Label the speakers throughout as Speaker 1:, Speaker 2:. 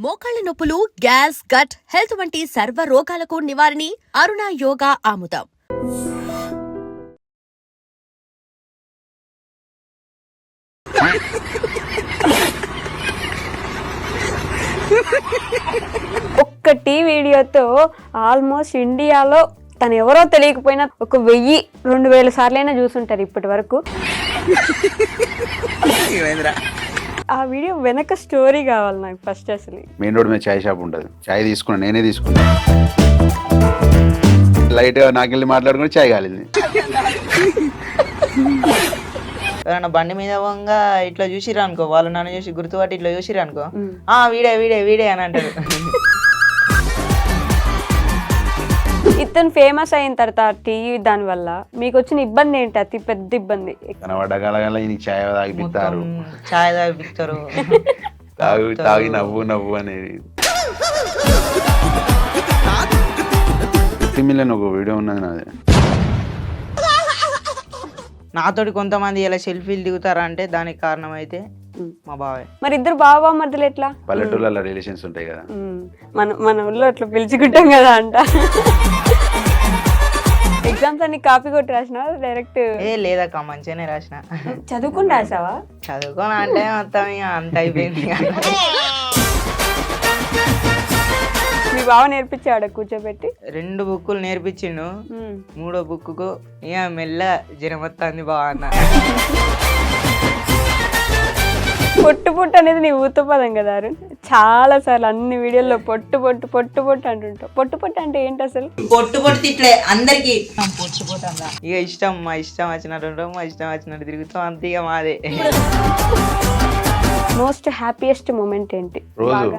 Speaker 1: మోకాళ్ల నొప్పులు, gas, gut health వంటి సర్వ రోగాలకు నివారణి అరుణ యోగా ఆముదం.
Speaker 2: ఒక్కటి వీడియోతో ఆల్మోస్ట్ ఇండియాలో తను ఎవరో తెలియకపోయినా 1000-2000 సార్లైనా చూసుంటారు ఇప్పటి వరకు. ఆ వీడియో వెనక స్టోరీ కావాలి నాకు ఫస్ట్. అసలు
Speaker 3: మెయిన్ రోడ్ మీద చాయ్ షాప్ ఉంటుంది. చాయ్ తీసుకున్నా, నేనే తీసుకున్నా. లైట్ గా నాకెళ్ళి మాట్లాడుకుని చాయ్ కాలింది.
Speaker 4: ఎవరైనా బండి మీద పోగా ఇట్లా చూసిరా అనుకో, వాళ్ళు నన్ను చూసి గుర్తుపట్టి ఇట్లా చూసిరా అనుకో, వీడే వీడే వీడే అని అంటారు.
Speaker 2: ఇతను ఫేమస్ అయిన తర్వాత టీవీ దాని వల్ల మీకు వచ్చిన ఇబ్బంది ఏంటి? అతి పెద్ద ఇబ్బంది.
Speaker 3: కనబడ్డగల ఈయనకి చాయ్ తాగిపిస్తారు,
Speaker 4: చాయ్ తాగిపిస్తారు,
Speaker 3: తాగి నవ్వు నవ్వు అనేది. మిలియన్ ఒక వీడియో ఉన్నది నాది.
Speaker 4: నాతోటి కొంతమంది ఇలా సెల్ఫీలు దిగుతారా అంటే దానికి కారణం అయితే మా బావే.
Speaker 2: మరి ఇద్దరు బావ మధ్యలో ఎట్లా?
Speaker 3: పల్లెటూళ్ళ రిలేషన్స్ ఉంటాయి కదా,
Speaker 2: మన ఊళ్ళో అట్లా పిలుచుకుంటాం కదా అంట. ఎగ్జామ్స్ అన్ని కాపీ కొట్టి రాసినా డైరెక్ట్?
Speaker 4: లేదక్క, మంచిగానే రాసిన.
Speaker 2: చదువుకుని రాసావా?
Speaker 4: చదువుకోని అంటే మొత్తం ఇక అంత అయిపోయింది.
Speaker 2: మీ బావ నేర్పించాడు కూర్చోబెట్టి?
Speaker 4: 2 బుక్కులు నేర్పించిండు. 3వ బుక్కు ఇక మెల్ల జ్వరం వస్తుంది బావ అన్న.
Speaker 2: పొట్టు పొట్టు అనేది నీ ఊత పదం కదా అరుణ్. చాలా సార్లు అన్ని వీడియోల్లో పొట్టు పొట్టు పొట్టు పొట్టు అంటుంటావు. పొట్టు పొట్టు అంటే ఏంటి అసలు?
Speaker 4: పొట్టు పొట్టు ఇట్లే అందరికి పొట్టు పొట్టు అందా. ఇక ఇష్టం, మా ఇష్టం వచ్చినట్టు ఉంటాం, మా ఇష్టం వచ్చినట్టు తిరుగుతాం, అంతే ఇక మాదే.
Speaker 2: మోస్ట్ హ్యాపీయెస్ట్ మూమెంట్ ఏంటి?
Speaker 3: రోజు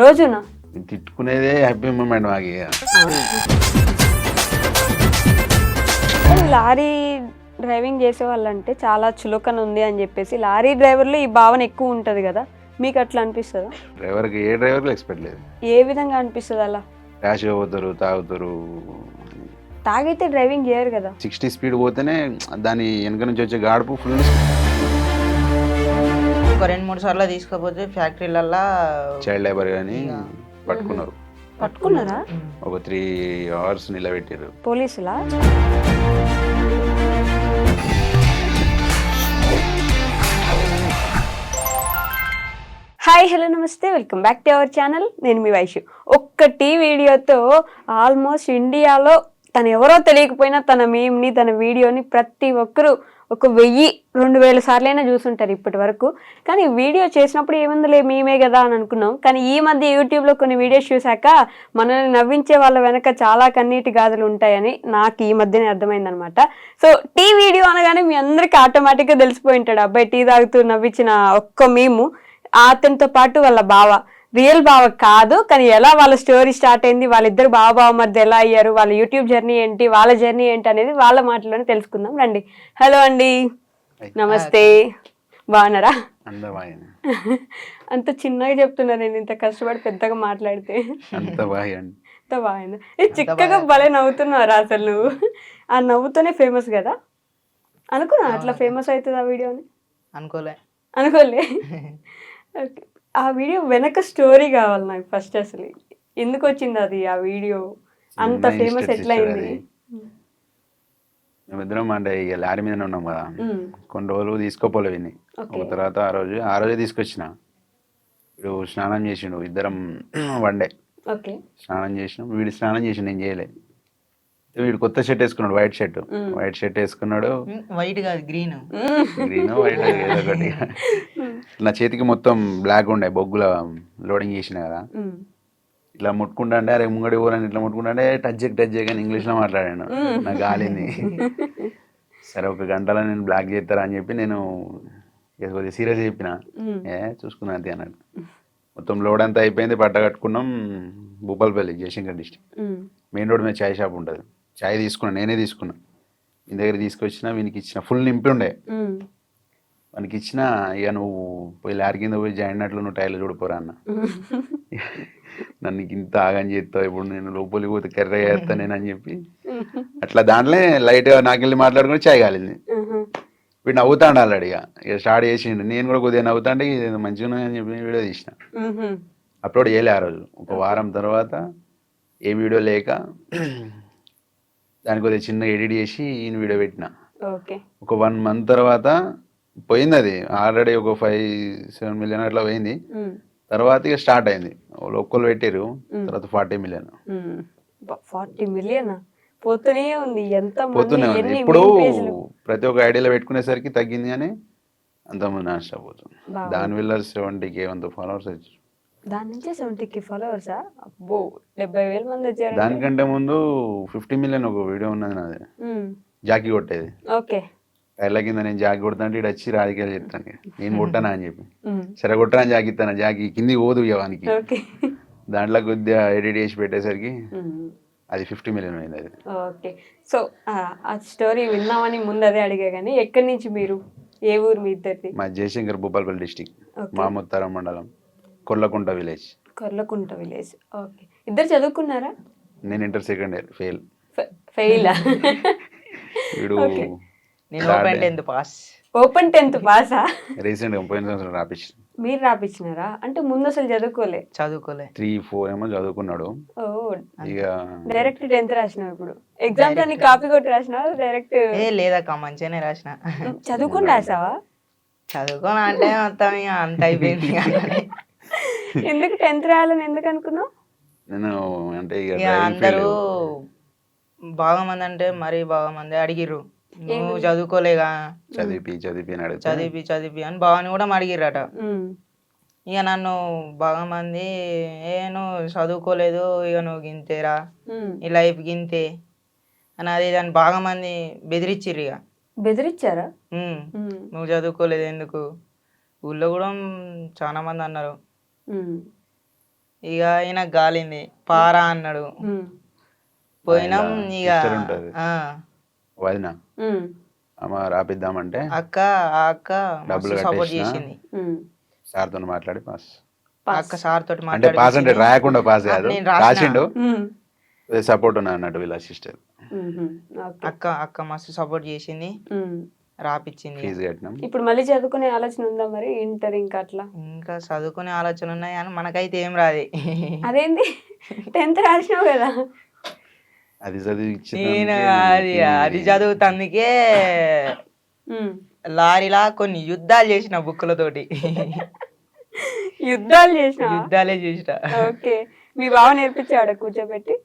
Speaker 2: రోజునా?
Speaker 3: తిట్టుకునేదే హ్యాపీ మూమెంట్ మాకు.
Speaker 2: లారీ డ్రైవింగ్ చేసే వాళ్ళంటే చాలా చులకన ఉంది అని చెప్పేసి లారీ డ్రైవర్లో ఈ భావన ఎక్కువ ఉంటుంది కదా, మీకు అట్లా అనిపిస్తుందా?
Speaker 3: డ్రైవర్కి ఏ డ్రైవర్కి ఎక్స్పెక్ట్ లేదు.
Speaker 2: ఏ విధంగా అనిపిస్తుంది అలా?
Speaker 3: ర్యాష్ పోతారు, తాగుతారు.
Speaker 2: తాగైతే డ్రైవింగ్ చేయరు కదా.
Speaker 3: 60 స్పీడ్ పోతేనే దాని వెనక నుంచి వచ్చే గాడుపు ఫుల్.
Speaker 4: ఒక 2-3 సార్లు తీసుకపోతే ఫ్యాక్టరీలల్లా
Speaker 3: చైల్డ్ లేబర్ అని పట్టుకున్నారు.
Speaker 2: పట్టుకున్నారా?
Speaker 3: ఒక 3 hours నిలబెట్టారు
Speaker 2: పోలీసులా? హాయ్, హలో, నమస్తే, welcome back to our channel. నేను మీ వైషు. ఒక్కటి వీడియోతో ఆల్మోస్ట్ ఇండియాలో తను ఎవరో తెలియకపోయినా తన మీమ్ని, తన వీడియోని ప్రతి ఒక్కరూ 1000-2000 సార్లైనా చూసుంటారు ఇప్పటి వరకు. కానీ వీడియో చేసినప్పుడు ఏముందిలే మీమే కదా అని అనుకున్నాం. కానీ ఈ మధ్య యూట్యూబ్లో కొన్ని వీడియోస్ చూశాక మనల్ని నవ్వించే వాళ్ళ వెనక చాలా కన్నీటి గాథలు ఉంటాయని నాకు ఈ మధ్యనే అర్థమైందనమాట. సో టీ వీడియో అనగానే మీ అందరికీ ఆటోమేటిక్గా తెలిసిపోయి ఉంటాడు, అబ్బాయి టీ తాగుతూ నవ్వించిన ఒక్క మీము. అతనితో పాటు వాళ్ళ బావ, రియల్ బావ కాదు కానీ ఎలా వాళ్ళ స్టోరీ స్టార్ట్ అయింది, వాళ్ళిద్దరు బావ మధ్య ఎలా అయ్యారు, వాళ్ళ యూట్యూబ్ జర్నీ ఏంటి, వాళ్ళ జర్నీ ఏంటి అనేది వాళ్ళ మాటలోనే తెలుసుకుందాం రండి. హలో అండి, నమస్తే, బాగున్నారా? అంత చిన్నగా చెప్తున్నా నేను, ఇంత కష్టపడి పెద్దగా మాట్లాడితే. అంత బాగుంది. చిక్కగా భలే నవ్వుతున్నారా అసలు నువ్వు. ఆ నవ్వుతోనే ఫేమస్ కదా అనుకున్నా. అట్లా ఫేమస్ అవుతుంది ఆ వీడియోని? అనుకోలే. ఓకే, ఆ వీడియో వెనక స్టోరీ కావాలి నాకు ఫస్ట్. అసలు ఎందుకు వచ్చింది అది, ఆ వీడియో అంత ఫేమస్ ఎట్లా అయింది?
Speaker 3: మేమిద్దరం అంటే ఇక లారీ మీదనే ఉన్నాం కదా, కొన్ని రోజులు తీసుకోపోలే విని. ఒక తర్వాత ఆ రోజే తీసుకొచ్చిన. వీడు స్నానం చేసిండు, ఇద్దరం వన్డే స్నానం చేసినాం. వీడు స్నానం చేసిండు, నేను చేయలే. వీడు కొత్త షర్ట్ వేసుకున్నాడు, వైట్ షర్ట్ వేసుకున్నాడు.
Speaker 4: వైట్ కాదు, గ్రీన్
Speaker 3: వైట్ ఏదో ఒకటి. నా చేతికి మొత్తం బ్లాక్ ఉండే, బొగ్గుల లోడింగ్ చేసిన కదా. ఇట్లా ముట్టుకుంటా అంటే అరే ముంగడి ఊరని ఇట్లా ముట్టుకుంటా అంటే టచ్ చేయగానే ఇంగ్లీష్లో మాట్లాడాను. నాకు గాలింది. సరే ఒక గంటలో నేను బ్లాక్ చేస్తారా అని చెప్పి నేను కొద్దిగా సీరియస్ చెప్పిన. చూసుకున్నా అంతే అన్నాడు. మొత్తం లోడ్ అంతా అయిపోయింది, పట్ట కట్టుకున్నాం. Bhupalpally, Jayashankar district. Main road మీద చాయ్ షాప్ ఉంటుంది. చాయ్ తీసుకున్నా, నేనే తీసుకున్నా. మీ దగ్గర తీసుకొచ్చిన, వీనికి ఇచ్చిన. ఫుల్ నింపి ఉండే వానికి ఇచ్చిన. ఇక నువ్వు పోయి లారీ కింద పోయి జాయిన్ అట్లు నువ్వు టైర్లు చూడిపోరా అన్న. నన్ను ఇంత ఆగని చేస్తావు, ఇప్పుడు నేను లోపలికి పోతే కర్ర చేస్తా నేను అని చెప్పి అట్లా దాంట్లో లైట్గా నాకెళ్ళి మాట్లాడుకుని చాయ్ కాలింది. వీడు నవ్వుతాడు ఆల్రెడీ. ఇక స్టార్ట్ చేసిండు. నేను కూడా కొద్దిగా నవ్వుతాంటే ఇది మంచిగా అని చెప్పి వీడియో తీసిన. అప్లోడ్ చేయలే ఆ రోజు. ఒక వారం తర్వాత ఏ వీడియో లేక దానికి కొద్దిగా చిన్న ఎడిట్ చేసి ఈయన వీడియో పెట్టిన.
Speaker 2: ఓకే.
Speaker 3: ఒక 1 మంత్ తర్వాత పోయింది అది. ఆల్రెడీ ఒక 5-7 మిలియన్ అట్లా పోయింది. తర్వాత ఇక స్టార్ట్ అయింది. ఒక్కళ్ళు పెట్టారు, తర్వాత 40 మిలియన్
Speaker 2: 40 మిలియన్ పోతూనే ఉంది. ఎంత
Speaker 3: పోతూనే
Speaker 2: మంది
Speaker 3: ఉంది.
Speaker 2: ఎన్ని
Speaker 3: ఇప్పుడు
Speaker 2: meme పేజీలు.
Speaker 3: ప్రతి ఒక్క ఐడియాలో పెట్టుకునేసరికి తగ్గింది కానీ అంతమంది నాన్ స్టాప్ పోతుంది. దానివల్ల 70K ఫాలోవర్స్ వచ్చారు.
Speaker 2: దాని నుంచి 70K ఫాలోవర్సా? అబ్బో 70,000 మంది వచ్చారు.
Speaker 3: దానికంటే ముందు 50 మిలియన్ ఒక వీడియో ఉన్నది నాది, జాకీ కొట్టేది.
Speaker 2: ఓకే.
Speaker 3: కళ్ళ కింద నేను జాకీ కొడతాంటే ఇటు వచ్చి రాజకీయాలు చెప్తాను, నేను కొట్టానా అని చెప్పి. సరే కొట్టరా అని జాకీ ఇస్తాను, జాకీ కింది పోదు ఇవ్వడానికి.
Speaker 2: ఓకే.
Speaker 3: దాంట్లో కొద్దిగా ఎడిట్ చేసి పెట్టేసరికి అది 50 మిలియన్ అయింది అది.
Speaker 2: ఓకే. సో ఆ స్టోరీ విన్నామని ముందు అదే అడిగా కానీ ఎక్కడి నుంచి మీరు, ఏ ఊరు మీ ఇద్దరిది?
Speaker 3: మా జయశంకర్ భూపాలపల్లి డిస్టిక్, మాముత్తారం మండలం, Korlakunta village.
Speaker 2: Korlakunta village. Okay. ఇద్దరు చదువుకున్నారా?
Speaker 3: నేను ఇంటర్ సెకండ్ ఇయర్ ఫెయిల్.
Speaker 2: ఫెయిలా?
Speaker 3: వీడు
Speaker 4: నేను open 10th pass.
Speaker 2: Open 10th పాసా?
Speaker 3: రీసెంట్గా పోయిన సంవత్సరం రాపించి.
Speaker 2: మీరు రాపించినారా? అంటే ముందు అసలు చదువుకోలే?
Speaker 3: 3-4 ఏమో చదువుకున్నాడు.
Speaker 2: ఓ,
Speaker 3: ఇక
Speaker 2: డైరెక్ట్ 10th రాసినావు. ఇప్పుడు ఎగ్జామ్స్ అన్ని కాపీ కొట్టి రాసినావా డైరెక్ట్?
Speaker 4: లేదక్క, మంచిగానే రాసిన.
Speaker 2: చదువుకుని రాసావా?
Speaker 4: చదువుకోని అంటే మొత్తం ఇక అంత అయిపోయింది.
Speaker 2: ఎందుకు 10th రాయాలని ఎందుకు అనుకున్నావు?
Speaker 3: నేను అంటే ఇక
Speaker 4: ఇక అందరూ బాగా మంది అంటే మరీ బాగా మంది అడిగిర్రు, నువ్వు చదువుకోలేగా,
Speaker 3: చదివి
Speaker 4: చదివి అని బావని కూడా అడిగిర్రట. ఇక నన్ను బాగా మంది నువ్వు చదువుకోలేదు, ఇక నువ్వు గింతేరా, ఈ లైఫ్ గింతే అని అది దాన్ని బాగా మంది బెదిరించిర్రు. ఇక
Speaker 2: బెదిరించారా?
Speaker 4: నువ్వు చదువుకోలేదు ఎందుకు, ఊళ్ళో కూడా చాలా మంది అన్నారు. ఇక ఈయన గాలింది, పారా అన్నాడు. పోయినాం. ఇక
Speaker 3: వదిన అమ్మ రాపిద్దామంటే
Speaker 4: అక్క
Speaker 3: డబ్బులు
Speaker 4: సపోర్ట్ చేసింది.
Speaker 3: సార్తో మాట్లాడి పాస్.
Speaker 4: అక్క సార్ తోటి
Speaker 3: అంటే పాస్ అంటే రాయకుండా పాస్ కాదు,
Speaker 4: నేను రాసిన.
Speaker 3: రాసిండు. సపోర్ట్ ఉన్నా అన్నట్టు వీళ్ళ సిస్టర్.
Speaker 4: అక్క మస్తు సపోర్ట్ చేసింది, రాపిచ్చింది.
Speaker 3: ఫీజు కట్టినాం.
Speaker 2: ఇప్పుడు మళ్ళీ చదువుకునే ఆలోచన ఉందా మరి? ఇంటర్ ఇంకా అట్లా
Speaker 4: ఇంకా చదువుకునే ఆలోచన ఉన్నాయి కానీ మనకైతే ఏం రాదు.
Speaker 2: అదేంటి 10th రాసినావు కదా?
Speaker 3: అది చదివి
Speaker 4: నేను అది చదువుతందుకే లారీలా కొన్ని యుద్ధాలు చేసిన బుక్కులతోటి.
Speaker 2: యుద్ధాలే
Speaker 4: చేసిన.
Speaker 2: ఓకే. మీ బావ నేర్పించాడు కూర్చోబెట్టి?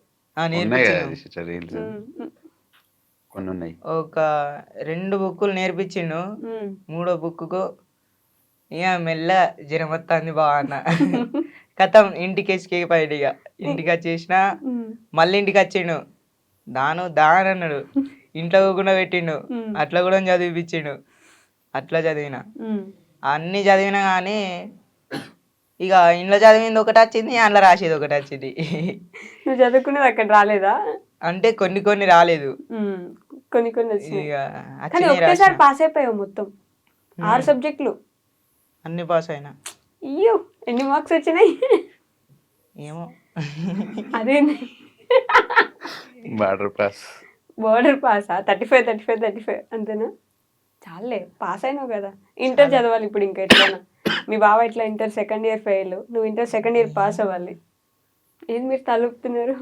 Speaker 3: కొన్ని ఉన్నాయి.
Speaker 4: ఒక 2 బుక్కులు నేర్పించిండు. 3వ బుక్కు ఇక మెల్ల జ్వరం వస్తుంది బాగా అన్న. కథం ఇంటికి ఎస్కేపోయాడు. ఇక ఇంటికి వచ్చేసిన, మళ్ళీ ఇంటికి వచ్చిండు. దాని అన్నాడు, ఇంట్లో కూడా పెట్టిండు, అట్లా కూడా చదివిపించిండు. అట్లా చదివిన, అన్ని చదివినా కానీ ఇక ఇంట్లో చదివింది ఒకటి వచ్చింది, అందులో రాసేది ఒకటి వచ్చింది.
Speaker 2: నువ్వు చదువుకునేది అక్కడ రాలేదా?
Speaker 4: అంటే కొన్ని రాలేదు,
Speaker 2: కొన్ని ఒకేసారి పాస్ అయిపోయావు మొత్తం 6 సబ్జెక్టులు
Speaker 4: అన్ని పాస్ అయినా.
Speaker 2: అయ్యో, ఎన్ని మార్క్స్ వచ్చినాయి?
Speaker 4: ఏమో
Speaker 2: అదేంటి
Speaker 3: బార్డర్
Speaker 2: పాసా? 35 అంతేనా? చాలే, పాస్ అయినావు కదా. ఇంటర్ చదవాలి ఇప్పుడు ఇంకా ఎట్లైనా. మీ బావ ఇట్లా ఇంటర్ సెకండ్ ఇయర్ ఫెయిల్, నువ్వు ఇంటర్ సెకండ్ ఇయర్ పాస్ అవ్వాలి. ఏది మీరు తలుపుతున్నారు?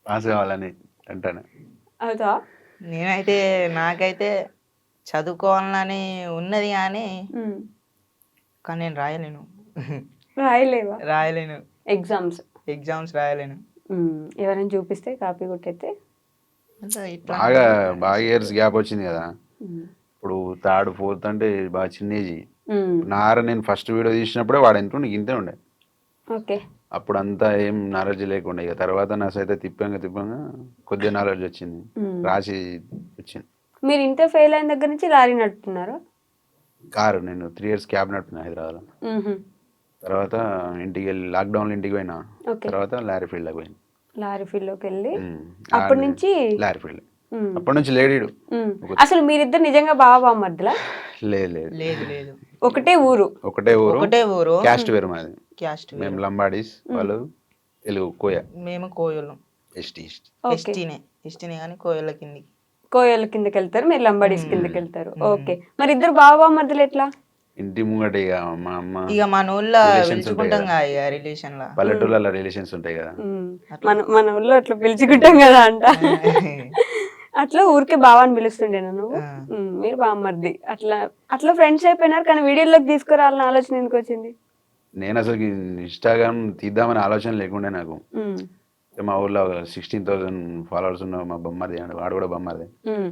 Speaker 3: పాస్ కావాలని అంటాను.
Speaker 2: అవుతా?
Speaker 4: నాకైతే చదువుకోవాలని ఉన్నది కానీ నేను రాయలేను. రాయలేను. ఎగ్జామ్స్ రాయలేను.
Speaker 2: ఎవరైనా చూపిస్తే కాపీ కొట్టయితే
Speaker 3: బాగా ఇయర్స్ గ్యాప్ వచ్చింది కదా. ఇప్పుడు 3rd 4th అంటే బాగా చిన్న ఏజ్. నేను ఫస్ట్ వీడియో తీసినప్పుడే వాడు ఎంత ఉండే, ఇంతే ఉండే.
Speaker 2: ఓకే.
Speaker 3: అప్పుడు అంతా ఏం నాలెడ్జ్ లేకుండా, ఇక తర్వాత నా సైతే తిప్పంగా కొద్దిగా నాలెడ్జ్ వచ్చింది, రాసి వచ్చింది.
Speaker 2: మీరు ఇంటర్ ఫెయిల్ అయిన దగ్గర నుంచి లారీ నడుపుతున్నారు?
Speaker 3: కారు నేను 3 years క్యాబ్ నడుపుతున్నా హైదరాబాద్లో. తర్వాత ఇంటికి వెళ్ళి లాక్డౌన్లో ఇంటికి పోయినా, తర్వాత లారీ ఫీల్డ్లోకి పోయినా.
Speaker 2: లారీ ఫీల్డ్లోకి వెళ్ళి అప్పటి నుంచి
Speaker 3: లారీ ఫీల్డ్, అప్పటి నుంచి లేడీడు.
Speaker 2: అసలు మీరిద్దరు నిజంగా బావ మధ్యలో?
Speaker 4: లేదు.
Speaker 2: ఒకటే ఊరు.
Speaker 3: క్యాస్ట్ వేరు మాది. మేము లంబాడీస్, వాళ్ళు తెలుగు కోయ.
Speaker 4: మేము కోయలం. ఎస్టీనే కానీ కోయల కిందకి
Speaker 2: వెళ్తారు, మీరు లంబాడీస్ కిందకి వెళ్తారు. ఓకే. మరి ఇద్దరు బావ మధ్యలో ఎట్లా?
Speaker 3: ఇంటి ముంగట ఇక మా అమ్మ
Speaker 4: ఇక మన ఊళ్ళో
Speaker 3: Relations ఉంటాయి
Speaker 4: పిలుచుకుంటాం
Speaker 3: కదా.
Speaker 4: కదా ఇక రిలేషన్ లా
Speaker 3: పల్లెటూళ్ళ రిలేషన్స్ ఉంటాయి కదా.
Speaker 2: మన ఊళ్ళో అట్లా పిలుచుకుంటాం కదా అంట. అట్లా ఊరికే బావాని పిలుస్తుండే నువ్వు. మీరు బామ్మర్ది అట్లా అట్లా ఫ్రెండ్స్ అయిపోయినారు. కానీ వీడియోలోకి తీసుకురావాలన్న ఆలోచన ఎందుకు వచ్చింది?
Speaker 3: నేను అసలు ఇన్స్టాగ్రామ్ తీద్దామని ఆలోచన లేకుండే నాకు. మా ఊళ్ళో 16,000 ఫాలోవర్స్ ఉన్న మా బొమ్మది అండి, వాడు కూడా బొమ్మది,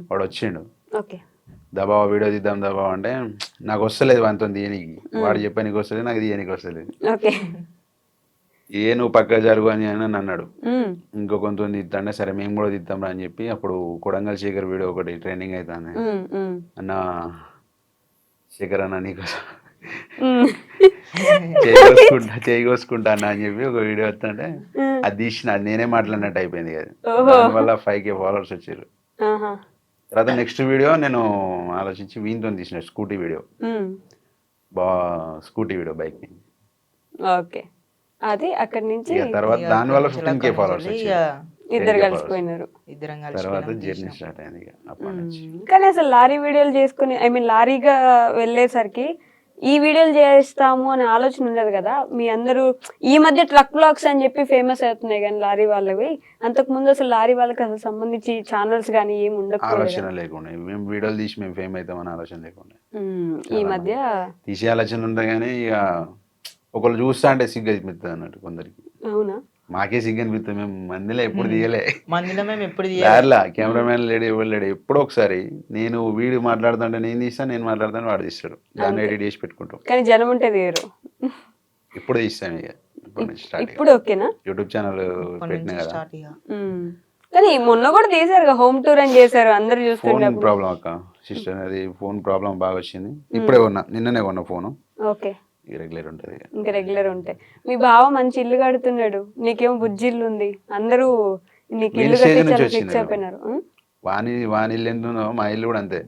Speaker 3: వాడు వచ్చిండు.
Speaker 2: ఓకే.
Speaker 3: దబా వీడియో తీద్దాం దబా అంటే నాకు వస్తలేదు వానితో తీయనికి. వాడు చెప్పా నీకు వస్తలేదు, నాకు తీయనికి వస్తలేదు.
Speaker 2: ఓకే.
Speaker 3: నువ్వు పక్క జరుగు అని అని అన్నాడు. ఇంకో కొంత తీద్దాంటే సరే మేము కూడా తీద్దాం అని చెప్పి అప్పుడు కొడంగల్ శేఖర్ వీడియో ఒకటి ట్రెండింగ్ అవుతుంది. అన్న శేఖర్ అన్న నీకోసం చేయి కోసుకుంటా అన్న అని చెప్పి ఒక వీడియో వస్తుంటే అది తీసిన, అది నేనే మాట్లాడినట్టు అయిపోయింది కదా. దానివల్ల 5K ఫాలోవర్స్ వచ్చారు. తర్వాత నెక్స్ట్ వీడియో నేను ఆలోచించి వీనితో తీసిన scooty video, scooty video bike.
Speaker 2: Okay. అది అక్కడి నుంచి
Speaker 3: తర్వాత దానివల్ల 15K ఫాలోవర్స్ వచ్చారు.
Speaker 2: ఇద్దరు కలిసిపోయినారు.
Speaker 4: ఇద్దరం
Speaker 3: తర్వాత
Speaker 4: కలిసి
Speaker 3: జర్నీ స్టార్ట్ అయింది ఇక అప్పటి నుంచి.
Speaker 2: కానీ అసలు లారీ వీడియోలు చేసుకుని లారీగా వెళ్ళేసరికి ఈ వీడియోలు చేస్తాము అనే ఆలోచన ఉండదు కదా. మీ అందరూ ఈ మధ్య ట్రక్ బ్లాగ్స్ అని చెప్పి ఫేమస్ అవుతున్నాయి కానీ లారీ వాళ్ళవి, అంతకు ముందు అసలు లారీ వాళ్ళకి అసలు సంబంధించి ఛానల్స్ కానీ ఏమి ఉండకపోలేదు.
Speaker 3: ఆలోచన లేకుండా మేము వీడియోలు తీసి మేము ఫేమ్ అవుతామని ఆలోచన లేకుండా.
Speaker 2: ఈ మధ్య
Speaker 3: తీసే ఆలోచన ఉంటాయి కానీ ఇక ఒకళ్ళు చూస్తా అంటే సిగ్గు అనిపిస్తుంది అన్నట్టు కొందరికి.
Speaker 2: అవునా?
Speaker 3: మాకే సిగ్గు అనిపిస్తుంది. మేము మందిలో ఎప్పుడు తీయలే,
Speaker 4: మందిలో మేము ఎప్పుడు
Speaker 3: దారిలా కెమెరామెన్ లేడు, ఎవరు లేడు. ఎప్పుడో ఒకసారి నేను వీడియో మాట్లాడుతుంటే నేను తీస్తాను, నేను మాట్లాడుతాను వాడు తీస్తాడు, దాన్ని ఎడిట్ చేసి పెట్టుకుంటాం.
Speaker 2: కానీ జనం ఉంటే తీయరు.
Speaker 3: ఇప్పుడు తీస్తాం ఇక ఇప్పుడు నుంచి స్టార్ట్.
Speaker 2: ఇప్పుడు ఓకేనా?
Speaker 3: యూట్యూబ్ ఛానల్ పెట్టినా కదా.
Speaker 4: స్టార్ట్ ఇక
Speaker 2: కానీ మొన్న కూడా తీసారు, హోమ్ టూర్ అని చేశారు, అందరు
Speaker 3: ఫోన్
Speaker 2: చూస్తున్నారు.
Speaker 3: ప్రాబ్లం అక్క, సిస్టర్ అది ఫోన్ ప్రాబ్లం బాగా వచ్చింది. ఇప్పుడే కొన్నా, నిన్ననే కొన్నా ఫోను.
Speaker 2: ఓకే.
Speaker 3: రెగ్యులర్ ఉంటుంది
Speaker 2: ఇంకా రెగ్యులర్ ఉంటాయి. మీ బావ మంచి ఇల్లు కడుతున్నాడు, నీకేమో బుజ్జి ఇల్లు ఉంది, అందరూ నీకు ఇల్లు కట్టించాలని ఫిక్స్ అయిపోయినారు.
Speaker 3: వాని ఇల్లు ఎంత ఉందో మా ఇల్లు కూడా అంతే.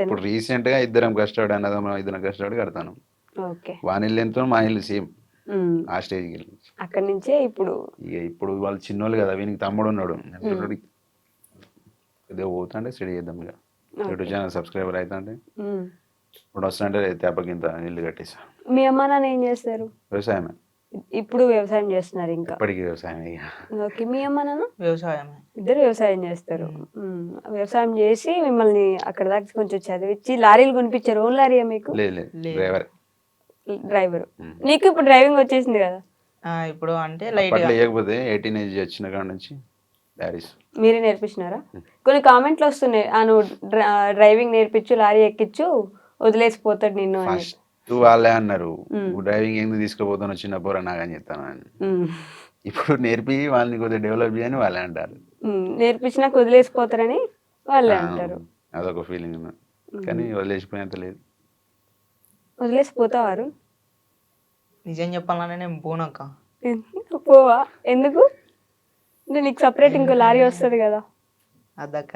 Speaker 3: ఇప్పుడు రీసెంట్ గా ఇద్దరం కష్టపడి అన్నదమ్ములం ఇద్దరం కష్టపడి కడతాను. వాని ఇల్లు ఎంత మా ఇల్లు సేమ్ ఆ స్టేజ్కి వెళ్ళి
Speaker 2: అక్కడి నుంచే ఇప్పుడు
Speaker 3: వాళ్ళు చిన్నోళ్ళు కదా, వీనికి తమ్ముడు ఉన్నాడు, ఇదే పోతుంటే స్టడీ చేద్దాం ఇక. యూట్యూబ్ ఛానల్ సబ్స్క్రైబర్ అవుతుంటే ఇప్పుడు వస్తుంటే తేపకింత ఇల్లు కట్టేసా.
Speaker 2: మీ అమ్మ నాన్న ఏం చేస్తారు?
Speaker 3: వ్యవసాయమే.
Speaker 2: ఇప్పుడు వ్యవసాయం చేస్తున్నారు ఇంకా?
Speaker 3: ఇప్పటికీ వ్యవసాయం.
Speaker 2: ఓకే. మీ అమ్మ నాన్న?
Speaker 4: వ్యవసాయమే.
Speaker 2: ఇద్దరు వ్యవసాయం చేస్తారు. వ్యవసాయం చేసి మిమ్మల్ని అక్కడ దాకా కొంచెం చదివించి లారీలు కొనిపించారు. ఓన్ లారీయా మీకు? డ్రైవర్. నీకు ఇప్పుడు డ్రైవింగ్ వచ్చేసింది కదా?
Speaker 4: ఇప్పుడు అంటే లైట్
Speaker 3: లేకపోతే 18 ఏజ్ వచ్చిన కాడ నుంచి
Speaker 2: మీరే నేర్పించినారా? కొన్ని కామెంట్లు వస్తున్నాయి, నువ్వు డ్రైవింగ్ నేర్పించు, లారీ ఎక్కించు, వదిలేసిపోతాడు నిన్ను అని.
Speaker 3: వాళ్ళే అన్నారు, డ్రైవింగ్ ఎందుకు తీసుకుపోతాను చిన్న పోరా నాకని చెప్తాను అని. ఇప్పుడు నేర్పి వాళ్ళని కొద్దిగా డెవలప్ చేయని వాళ్ళే అంటారు.
Speaker 2: నేర్పించినాక వదిలేసిపోతారని వాళ్ళే అంటారు.
Speaker 3: అదొక ఫీలింగ్. కానీ వదిలేసిపోయేంత లేదు.
Speaker 2: వదిలేసిపోతావారు?
Speaker 4: నిజం చెప్పాలనే నేను పోనక్క.
Speaker 2: పోవా? ఎందుకు? అంటే నీకు సపరేట్ ఇంకో లారీ వస్తుంది కదా.
Speaker 4: అదక్క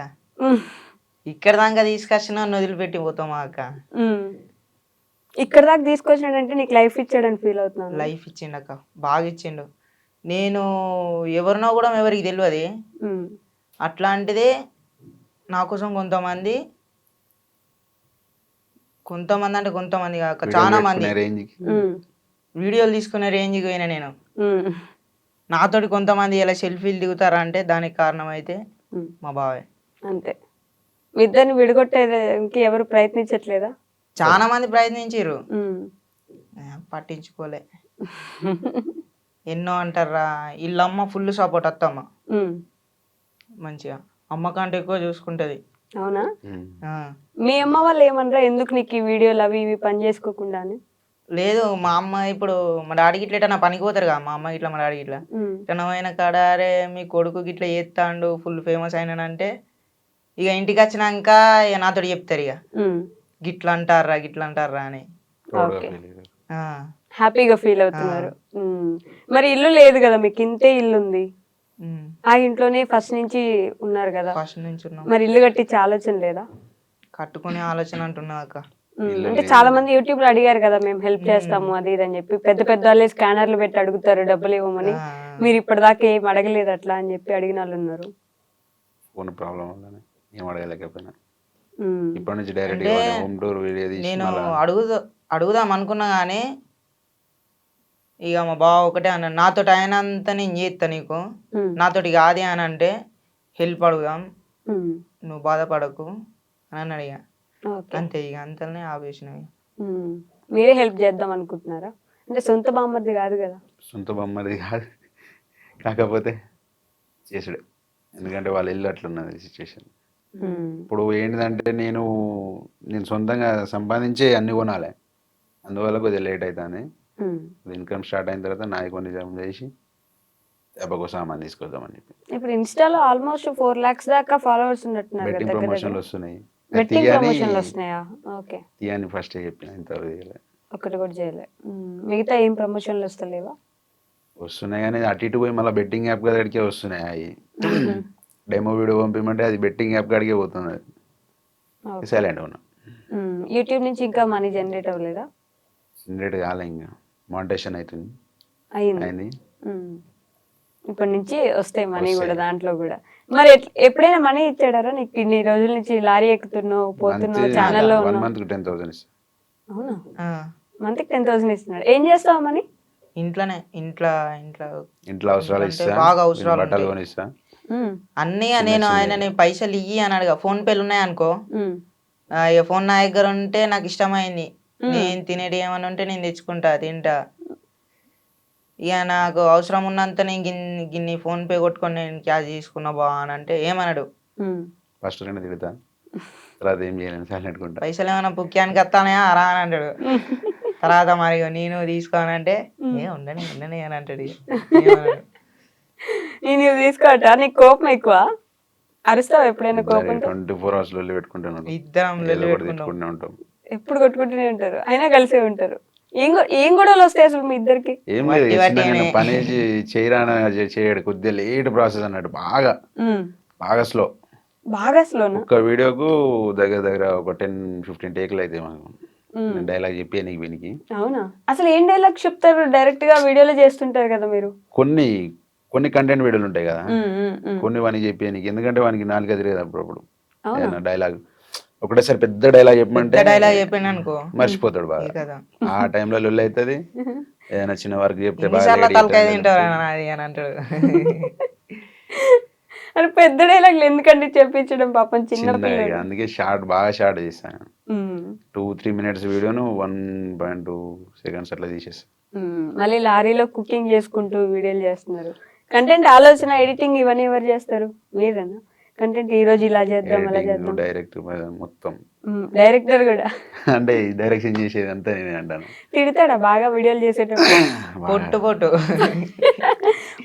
Speaker 4: ఇక్కడ దాకా తీసుకొచ్చినా వదిలిపెట్టి పోతామా అక్క?
Speaker 2: ఇక్కడ దాకా తీసుకొచ్చినాడంటే నీకు లైఫ్ ఇచ్చాడని ఫీల్ అవుతున్నాను.
Speaker 4: లైఫ్ ఇచ్చిండు అక్క, బాగా ఇచ్చిండు. నేను ఎవరినో కూడా ఎవరికి తెలియదు. అట్లాంటిదే నా కోసం కొంతమంది అంటే కొంతమంది కాక చాలా మంది వీడియోలు తీసుకునే రేంజ్కి పోయినా నేను. నాతోటి కొంతమంది ఇలా సెల్ఫీలు దిగుతారా అంటే దానికి కారణం అయితే మా బావే.
Speaker 2: అంతే. మీ ఇద్దరిని విడగొట్టేదానికి ఎవరు ప్రయత్నించట్లేదా?
Speaker 4: చాలా మంది ప్రయత్నించారు, పట్టించుకోలే. ఎన్నో అంటారా, వీళ్ళమ్మ ఫుల్ సపోర్ట్, అత్తమ్మ మంచిగా అమ్మ కంటే ఎక్కువ చూసుకుంటది.
Speaker 2: అవునా? మీ అమ్మ వాళ్ళు ఏమనరా, ఎందుకు నీకు ఈ వీడియోలు అవి ఇవి పని చేసుకోకుండా అని?
Speaker 4: లేదు, మా అమ్మ ఇప్పుడు మా డాడీకి ఇట్లా నా పనికి పోతారు కదా, మా అమ్మ ఇట్లా మా డాడీకి ఇట్లా ఇట్లా కాడ అరే మీ కొడుకు ఇట్లా చేస్తాడు ఫుల్ ఫేమస్ అయినాడంటే ఇక ఇంటికి వచ్చినాక ఇక నాతో చెప్తారు ఇక గిట్లా అంటారా అని.
Speaker 2: హ్యాపీగా ఫీల్ అవుతున్నారు. మరి ఇల్లు లేదు కదా మీకు, ఇంతే ఇల్లు ఉంది, ఆ ఇంట్లోనే ఫస్ట్ నుంచి ఉన్నారు కదా.
Speaker 4: ఫస్ట్ నుంచి ఉన్నాం.
Speaker 2: మరి ఇల్లు కట్టించే ఆలోచన లేదా?
Speaker 4: కట్టుకునే ఆలోచన అంటున్నా అక్క.
Speaker 2: అంటే చాలా మంది యూట్యూబ్ లో అడిగారు కదా, మేము హెల్ప్ చేస్తాము అది ఇది అని చెప్పి, పెద్ద పెద్ద వాళ్ళే స్కానర్లు పెట్టి అడుగుతారు డబ్బులు ఇవ్వమని. మీరు ఇప్పటిదాకా ఏం అడగలేదు అట్లా అని చెప్పి అడిగిన వాళ్ళు ఉన్నారు.
Speaker 3: ఫోన్ ప్రాబ్లం వల్లనే ఏం అడగలేకపోయినా. ఇప్పటి నుంచి డైరెక్ట్ హోమ్ టూర్ వీడియో తీసి
Speaker 4: నేను అడుగుదాం అనుకున్నా కానీ ఇక మా బావ ఒకటే అన్నాడు, నాతోటి అయినంత నేను చేస్తా నీకు, నాతోటి కాదే అని అంటే హెల్ప్ అడుగుదాం, నువ్వు బాధపడకు అని అన్నాడు. ఇక
Speaker 2: ఓకే.
Speaker 4: అంతే, ఇక అంతనే ఆపేసినవి.
Speaker 2: మీరే హెల్ప్ చేద్దాం అనుకుంటున్నారా? అంటే సొంత బామ్మర్ది కాదు కదా.
Speaker 3: సొంత బొమ్మది కాదు, కాకపోతే చేసుడే. ఎందుకంటే వాళ్ళ ఇల్లు అట్లున్నది సిచ్యువేషన్. ఇప్పుడు ఏంటిదంటే నేను సొంతంగా సంపాదించే అన్ని కొనాలి, అందువల్ల కొద్దిగా లేట్ అవుతుంది. ఇన్కమ్ స్టార్ట్ అయిన తర్వాత నాయి కొన్ని జమ చేసి దెబ్బకు సామాన్ తీసుకొద్దామని చెప్పి.
Speaker 2: ఇప్పుడు ఇన్స్టాలో ఆల్మోస్ట్ 4 lakhs దాకా ఫాలోవర్స్ ఉన్నట్టున్నారు కదా.
Speaker 3: బెట్టింగ్
Speaker 2: దగ్గర
Speaker 3: ప్రమోషన్లు
Speaker 2: దగ్గర
Speaker 3: వస్తున్నాయి.
Speaker 2: బెట్టింగ్ ప్రమోషన్లు వస్తున్నాయా? ఓకే.
Speaker 3: తీయని ఫస్ట్ చెప్పిన ఇంతవరకు చేయలే.
Speaker 2: ఒకటి కూడా చేయలే. మిగతా ఏం ప్రమోషన్లు వస్తలేవా?
Speaker 3: వస్తున్నాయి కానీ అటు ఇటు పోయి మళ్ళీ బెట్టింగ్ యాప్ కాడికే వస్తున్నాయి. అవి డెమో వీడియో పంపిమంటే అది బెట్టింగ్ యాప్ కాడికే పోతుంది. అది సైలెంట్ ఉన్నా.
Speaker 2: యూట్యూబ్ నుంచి ఇంకా మనీ జనరేట్ అవ్వలేదా?
Speaker 3: జనరేట్ కాలే, ఇంకా మానిటేషన్ అవుతుంది,
Speaker 2: అయింది. ఇప్పటి నుంచి వస్తాయి మనీ కూడా,
Speaker 3: వస్తాయి.
Speaker 2: దాంట్లో కూడా. మరి ఎప్పుడైనా మనీ ఇచ్చాడారా నీకు? ఇన్ని రోజుల నుంచి లారీ ఎక్కుతున్నావు, పోతున్నావు, ఛానల్లో
Speaker 3: 1
Speaker 2: ఉన్నావు.
Speaker 3: month కి 10,000 ఇస్తా.
Speaker 2: అవునా?
Speaker 4: ఆ,
Speaker 2: మంత్కి 10,000 ఇస్తున్నాడు. ఏం చేస్తావు మనీ?
Speaker 4: ఇంట్లోనే ఇంట్లో
Speaker 3: అవసరాలు
Speaker 4: అంటే
Speaker 3: ఇస్తా,
Speaker 4: బాగా అవసరాలు
Speaker 3: బట్టలు
Speaker 4: ఉంటాయి.
Speaker 3: కొని ఇస్తా.
Speaker 4: అన్నీ నేను ఆయనని పైసలు ఇయ్యి అని అడగా, ఫోన్ పేలు ఉన్నాయి అనుకో, ఇక ఫోన్ నా దగ్గర ఉంటే నాకు ఇష్టమైంది, నేను తినేటి ఏమైనా ఉంటే నేను తెచ్చుకుంటా, తింటా. ఇక నాకు అవసరం ఉన్నంత నేను గిన్ని ఫోన్ పే కొట్టుకొని నేను క్యాష్ తీసుకున్నా బా అని అంటే ఏమన్నాడు,
Speaker 3: ఫస్ట్ 2 తిడతా, తర్వాత ఏం చేయలేను, సైలెంట్ ఉంటా.
Speaker 4: పైసలు ఏమైనా పుక్యానికి వస్తానయా రా అని అంటాడు. తర్వాత మరి నేను తీసుకోనంటే ఏ ఉండని ఉండని అని అంటాడు. ఏమన్నాడు,
Speaker 2: నేను తీసుకోవటా? నీకు కోపం ఎక్కువ? అరుస్తావు ఎప్పుడైనా కోపంతో?
Speaker 3: 24 hours లొల్లి పెట్టుకుంటాను,
Speaker 4: ఇద్దరం లొల్లి పెట్టుకుంటాం.
Speaker 3: తిట్టుకుంటూనే ఉంటాం.
Speaker 2: ఎప్పుడు కొట్టుకుంటూనే ఉంటారు, అయినా కలిసే ఉంటారు. ఏం గొడవలు వస్తాయి అసలు మీ ఇద్దరికి?
Speaker 3: ఏం లేదు,
Speaker 4: వట్టి
Speaker 3: చిన్న
Speaker 4: వట్టిగానే.
Speaker 3: పని చేయరాన చేయడు, కొద్దిగా లేట్ ప్రాసెస్ అన్నట్టు, బాగా స్లో.
Speaker 2: బాగా స్లోనా?
Speaker 3: ఒక్క వీడియోకు దగ్గర ఒక 10-15 టేకులు అయితే మాకు. నేను డైలాగ్ చెప్పి నీకు వీనికి
Speaker 2: అవునా? అసలు ఏం డైలాగ్ చెప్తారు? డైరెక్ట్ గా వీడియోలో చేస్తుంటారు కదా మీరు.
Speaker 3: కొన్ని కంటెంట్ వీడియోలు ఉంటాయి కదా, కొన్ని వానికి చెప్పి నీకు, ఎందుకంటే వానికి 4 తిరిగేది అప్పుడప్పుడు డైలాగ్. ఒకటేసారి పెద్ద డైలాగ్ చెప్పమంటే
Speaker 4: డైలాగ్ చెప్పాను అనుకో
Speaker 3: మర్చిపోతాడు బాగా.
Speaker 4: కదా,
Speaker 3: ఆ టైంలో లొల్లి అవుతుంది. ఏదైనా చిన్న వర్క్ చెప్తే
Speaker 4: ఎన్నిసార్లు తలకాయ తింటారు అది అని అంటాడు.
Speaker 2: అని పెద్ద డైలాగ్లు ఎందుకండి చెప్పించడం, పాపం చిన్న పిల్లలు.
Speaker 3: అందుకే బాగా షార్ట్ చేస్తాను. 2-3 minutes వీడియోను 1.2 seconds అట్లా తీసేస్తాను.
Speaker 2: మళ్ళీ లారీలో కుకింగ్ చేసుకుంటూ వీడియోలు చేస్తున్నారు. కంటెంట్ ఆలోచన, ఎడిటింగ్ ఇవన్నీ ఎవరు చేస్తారు? మీరేనా? కంటెంట్ ఈ రోజు ఇలా చేద్దాం, అలా చేద్దాం.
Speaker 3: డైరెక్ట్ మొత్తం,
Speaker 2: డైరెక్టర్ కూడా
Speaker 3: అంటే డైరెక్షన్ చేసేది అంతా నేనే అంటాను.
Speaker 2: తిడతాడా బాగా వీడియోలు చేసేటప్పుడు?
Speaker 4: పొట్టు పొట్టు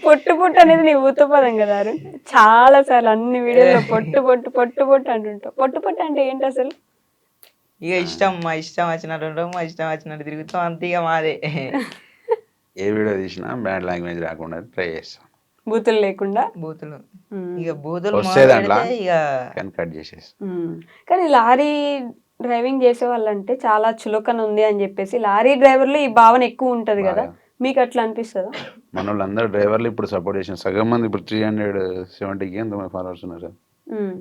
Speaker 2: పొట్టు పొట్టు అనేది నీ ఊతపదం కదా అరుణ్. చాలా సార్లు అన్ని వీడియోలో పొట్టు పొట్టు పొట్టు పొట్టు అంటుంటావు. పొట్టు పొట్టు అంటే ఏంటి అసలు?
Speaker 4: ఇక మా ఇష్టం వచ్చినట్టు ఉంటాం, మా ఇష్టం వచ్చినట్టు తిరుగుతాం, అంతే. ఇక మాదే.
Speaker 3: ఏ వీడియో తీసినా బ్యాడ్ లాంగ్వేజ్ రాకుండా ట్రై చేస్తాం,
Speaker 2: బూతులు లేకుండా.
Speaker 4: బూతులు, ఇక బూతులు
Speaker 3: వస్తే దాంట్లో
Speaker 4: ఇక
Speaker 3: కానీ కట్ చేసేస్తాం.
Speaker 2: కానీ లారీ డ్రైవింగ్ చేసే వాళ్ళంటే చాలా చులకన ఉంది అని చెప్పేసి లారీ డ్రైవర్లు ఈ భావన ఎక్కువ ఉంటది కదా, మీకు అట్లా అనిపిస్తుందా?
Speaker 3: మన వాళ్ళందరూ డ్రైవర్లు ఇప్పుడు సపోర్ట్ చేసిన సగం మంది, ఇప్పుడు 370K ఎంతమంది ఫాలోవర్స్ ఉన్నారు,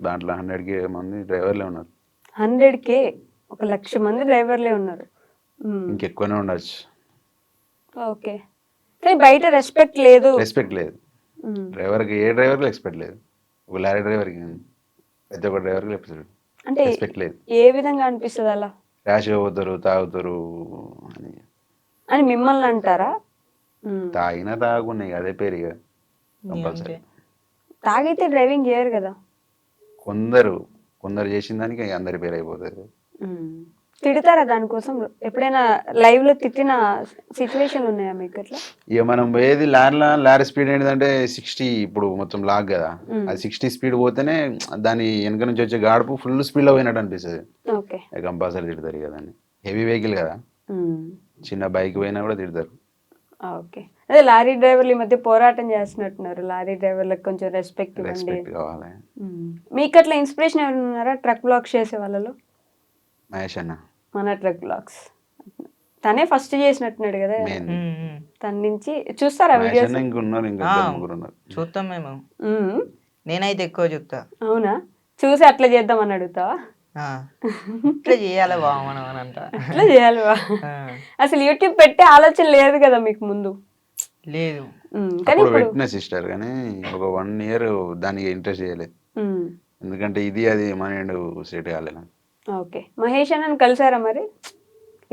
Speaker 3: దాంట్లో 100K మంది డ్రైవర్లే ఉన్నారు.
Speaker 2: 100K 1,00,000 మంది డ్రైవర్లే ఉన్నారు.
Speaker 3: ఇంకెక్కువనే ఉండొచ్చు.
Speaker 2: ఓకే. కానీ బయట రెస్పెక్ట్ లేదు.
Speaker 3: రెస్పెక్ట్ లేదు డ్రైవర్కి, ఏ డ్రైవర్కి రెస్పెక్ట్ లేదు. ఒక లారీ డ్రైవర్కి, ప్రతి ఒక్క డ్రైవర్కి
Speaker 2: అంటే
Speaker 3: రెస్పెక్ట్ లేదు.
Speaker 2: ఏ విధంగా అనిపిస్తుంది అలా?
Speaker 3: ర్యాష్గా పోతారు, తాగుతారు
Speaker 2: అని మిమ్మల్ని అంటారా?
Speaker 3: తాగినా తాగున్నాయి అదే పేరు ఇక కంపల్సరీ.
Speaker 2: తాగైతే డ్రైవింగ్ చేయరు కదా.
Speaker 3: కొందరు చేసిన దానికి అందరి పేరు అయిపోతుంది.
Speaker 2: తిడతారా దానికోసం? ఎప్పుడైనా లైవ్ లో తిట్టిన సిచ్యువేషన్ ఉన్నాయా మీకు అట్లా?
Speaker 3: ఇక మనం పోయేది లారీ స్పీడ్ ఏంటంటే 60, ఇప్పుడు మొత్తం లాగ్ కదా, అది 60 స్పీడ్ పోతేనే దాని వెనక నుంచి వచ్చే గాడుపు ఫుల్ స్పీడ్ లో పోయినట్టు అనిపిస్తుంది. కంపల్సరీ తిడతారు కదా, హెవీ వెహికల్ కదా, చిన్న బైక్ పోయినా కూడా తిడతారు.
Speaker 2: ఓకే. అదే లారీ డ్రైవర్లు ఈ మధ్య పోరాటం చేస్తున్నట్టున్నారు, లారీ డ్రైవర్లకు కొంచెం రెస్పెక్ట్
Speaker 3: కావాలి.
Speaker 2: మీకు అట్లా ఇన్స్పిరేషన్ ఎవరు ఉన్నారా ట్రక్ బ్లాగ్స్ చేసే వాళ్ళలో?
Speaker 3: మహేష్ అన్న,
Speaker 2: మన ట్రక్ బ్లాగ్స్ తనే ఫస్ట్ చేసినట్టున్నాడు కదా, తన నుంచి చూస్తారా వీడియోస్?
Speaker 4: చూస్తాం మేము, నేనైతే ఎక్కువ చూస్తా.
Speaker 2: అవునా? చూసి అట్లా చేద్దామని అడుగుతావా?
Speaker 4: ఇట్లా చేయాలి బావ మనం అని అంట.
Speaker 2: అట్లా చేయాలి బా.
Speaker 4: ఆ,
Speaker 2: అసలు యూట్యూబ్ పెట్టే ఆలోచన లేదు కదా మీకు ముందు.
Speaker 4: లేదు.
Speaker 2: కానీ
Speaker 3: అప్పుడు
Speaker 2: ఇప్పుడు
Speaker 3: పెట్టిన సిస్టర్ కానీ ఒక 1 year దానికి ఇంట్రెస్ట్ చేయలేదు.
Speaker 2: ఉమ్,
Speaker 3: ఎందుకంటే ఇది అది మైండ్ సెట్ కాలేదు.
Speaker 2: ఓకే. మహేష్ అన్నని కలిసారా మరి?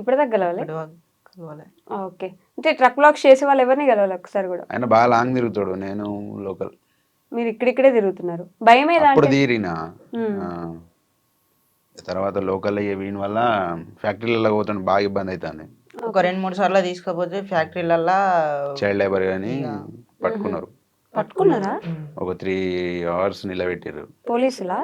Speaker 2: ఇప్పటిదాకా గెలవాలి.
Speaker 4: ఇప్పటి వరకు కలవలే.
Speaker 2: ఓకే. అంటే ట్రక్ బ్లాక్స్ చేసే వాళ్ళు ఎవరిని గెలవాలి ఒకసారి కూడా?
Speaker 3: ఆయన బాగా లాంగ్ తిరుగుతాడు, నేను లోకల్.
Speaker 2: మీరు ఇక్కడిక్కడే తిరుగుతున్నారు, భయం ఏదా
Speaker 3: అప్పుడు
Speaker 2: అంటే?
Speaker 3: తీరిన తర్వాత లోకల్ వీని వల్ల ఫ్యాక్టరీలలో పోతాడు, బాగా ఇబ్బంది అవుతుంది.
Speaker 4: ఒక 2-3 సార్లు తీసుకపోతే ఫ్యాక్టరీలల్లా
Speaker 3: చైల్డ్ లేబర్ అని పట్టుకున్నారు.
Speaker 2: పట్టుకున్నారా?
Speaker 3: ఒక 3 hours నిలబెట్టారు
Speaker 2: పోలీసులా?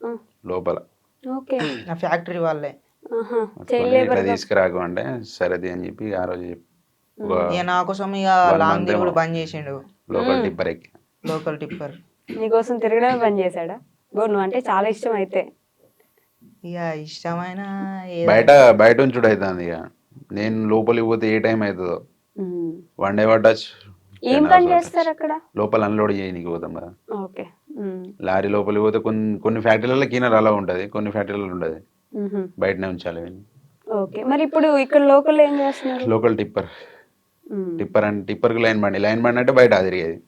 Speaker 2: ఆ,
Speaker 3: లోపల.
Speaker 2: ఓకే.
Speaker 4: ఆ ఫ్యాక్టరీ వాళ్ళే.
Speaker 2: ఆహా.
Speaker 3: పట్టుకొని ఇట్లా తీసుకురాకు అంటే సరేది అని చెప్పి ఆ రోజు ఒక
Speaker 4: ఇక నా కోసం ఇక
Speaker 3: 1
Speaker 4: లాంగ్
Speaker 3: month
Speaker 4: తిరుగుడు
Speaker 3: ఏమో
Speaker 4: బంద్ చేసిండు.
Speaker 3: లోకల్ టిప్పర్ ఎక్కి.
Speaker 4: Local tipper.
Speaker 2: నీకోసం తిరగడమే పని చేశాడా? బో, నువ్వు అంటే చాలా ఇష్టం అయితే.
Speaker 4: ఇక ఇష్టమైన
Speaker 3: బయట ఉంచుడు అవుతుంది. ఇక నేను లోపలికి పోతే ఏ టైం అవుతుందో
Speaker 2: ఉమ్.
Speaker 3: 1 day పట్టచ్చు.
Speaker 2: ఏం పని చేస్తారు అక్కడ?
Speaker 3: లోపల అన్లోడ్ చేయనీకి పోతాం కదా.
Speaker 2: ఓకే.
Speaker 3: లారీ లోపలికి పోతే కొన్ని ఫ్యాక్టరీలలో క్లీనర్ అలా ఉంటుంది, కొన్ని ఫ్యాక్టరీలలో ఉండదు,
Speaker 2: మ్హూ.
Speaker 3: బయటనే ఉంచాలి.
Speaker 2: ఓకే. మరి ఇప్పుడు ఇక్కడ లోకల్ ఏం చేస్తున్నారు?
Speaker 3: Local tipper.
Speaker 2: మ్.
Speaker 3: టిప్పర్కి లైన్ బండి అంటే బయట తిరిగేది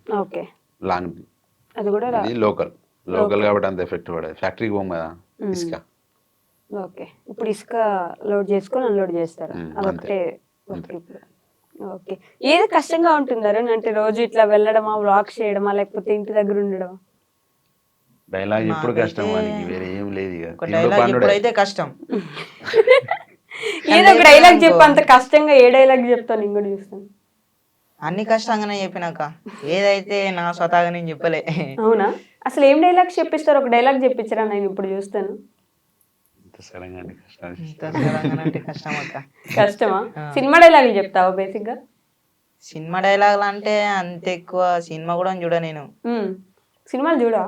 Speaker 2: ఓకే.
Speaker 3: లాంగ్.
Speaker 2: అది కూడా
Speaker 3: ఇది లోకల్ కాబట్టి అంత ఎఫెక్ట్ పడదు. ఫ్యాక్టరీకి పోం కదా ఇసుక.
Speaker 2: ఓకే. ఇప్పుడు ఇసుక లోడ్ చేసుకొని అన్లోడ్ చేస్తారు, అదొకటే వర్క్ ఇప్పుడు. ఓకే. ఏది కష్టంగా ఉంటుందారు అంటే రోజు ఇట్లా వెళ్ళడమా, వ్లాగ్ చేయడమా, లేకపోతే ఇంటి దగ్గర ఉండడమా?
Speaker 3: డైలాగ్ ఎప్పుడు కష్టం మనకి, వేరే ఏం లేదు. ఇక
Speaker 4: ఒక డైలాగ్ ఎప్పుడైతే కష్టం.
Speaker 2: ఏదో ఒక డైలాగ్ చెప్పు, అంత కష్టంగా ఏ డైలాగ్ చెప్తాను నేను కూడా చూస్తాను.
Speaker 4: అన్ని కష్టంగానే చెప్పినాక ఏదైతే నా స్వతహాగా నేను చెప్పలే.
Speaker 2: అవునా? అసలు ఏం డైలాగ్స్ చెప్పిస్తారు? ఒక డైలాగ్ చెప్పించరా, నేను ఇప్పుడు చూస్తాను.
Speaker 3: ఇంత సడన్గా అంటే కష్టం.
Speaker 4: ఇంత సడన్గా అంటే కష్టం అక్క.
Speaker 2: కష్టమా? సినిమా డైలాగులు చెప్తావా బేసిక్ గా?
Speaker 4: సినిమా డైలాగులు అంటే అంత ఎక్కువ సినిమా కూడా చూడ నేను.
Speaker 2: సినిమాలు చూడా?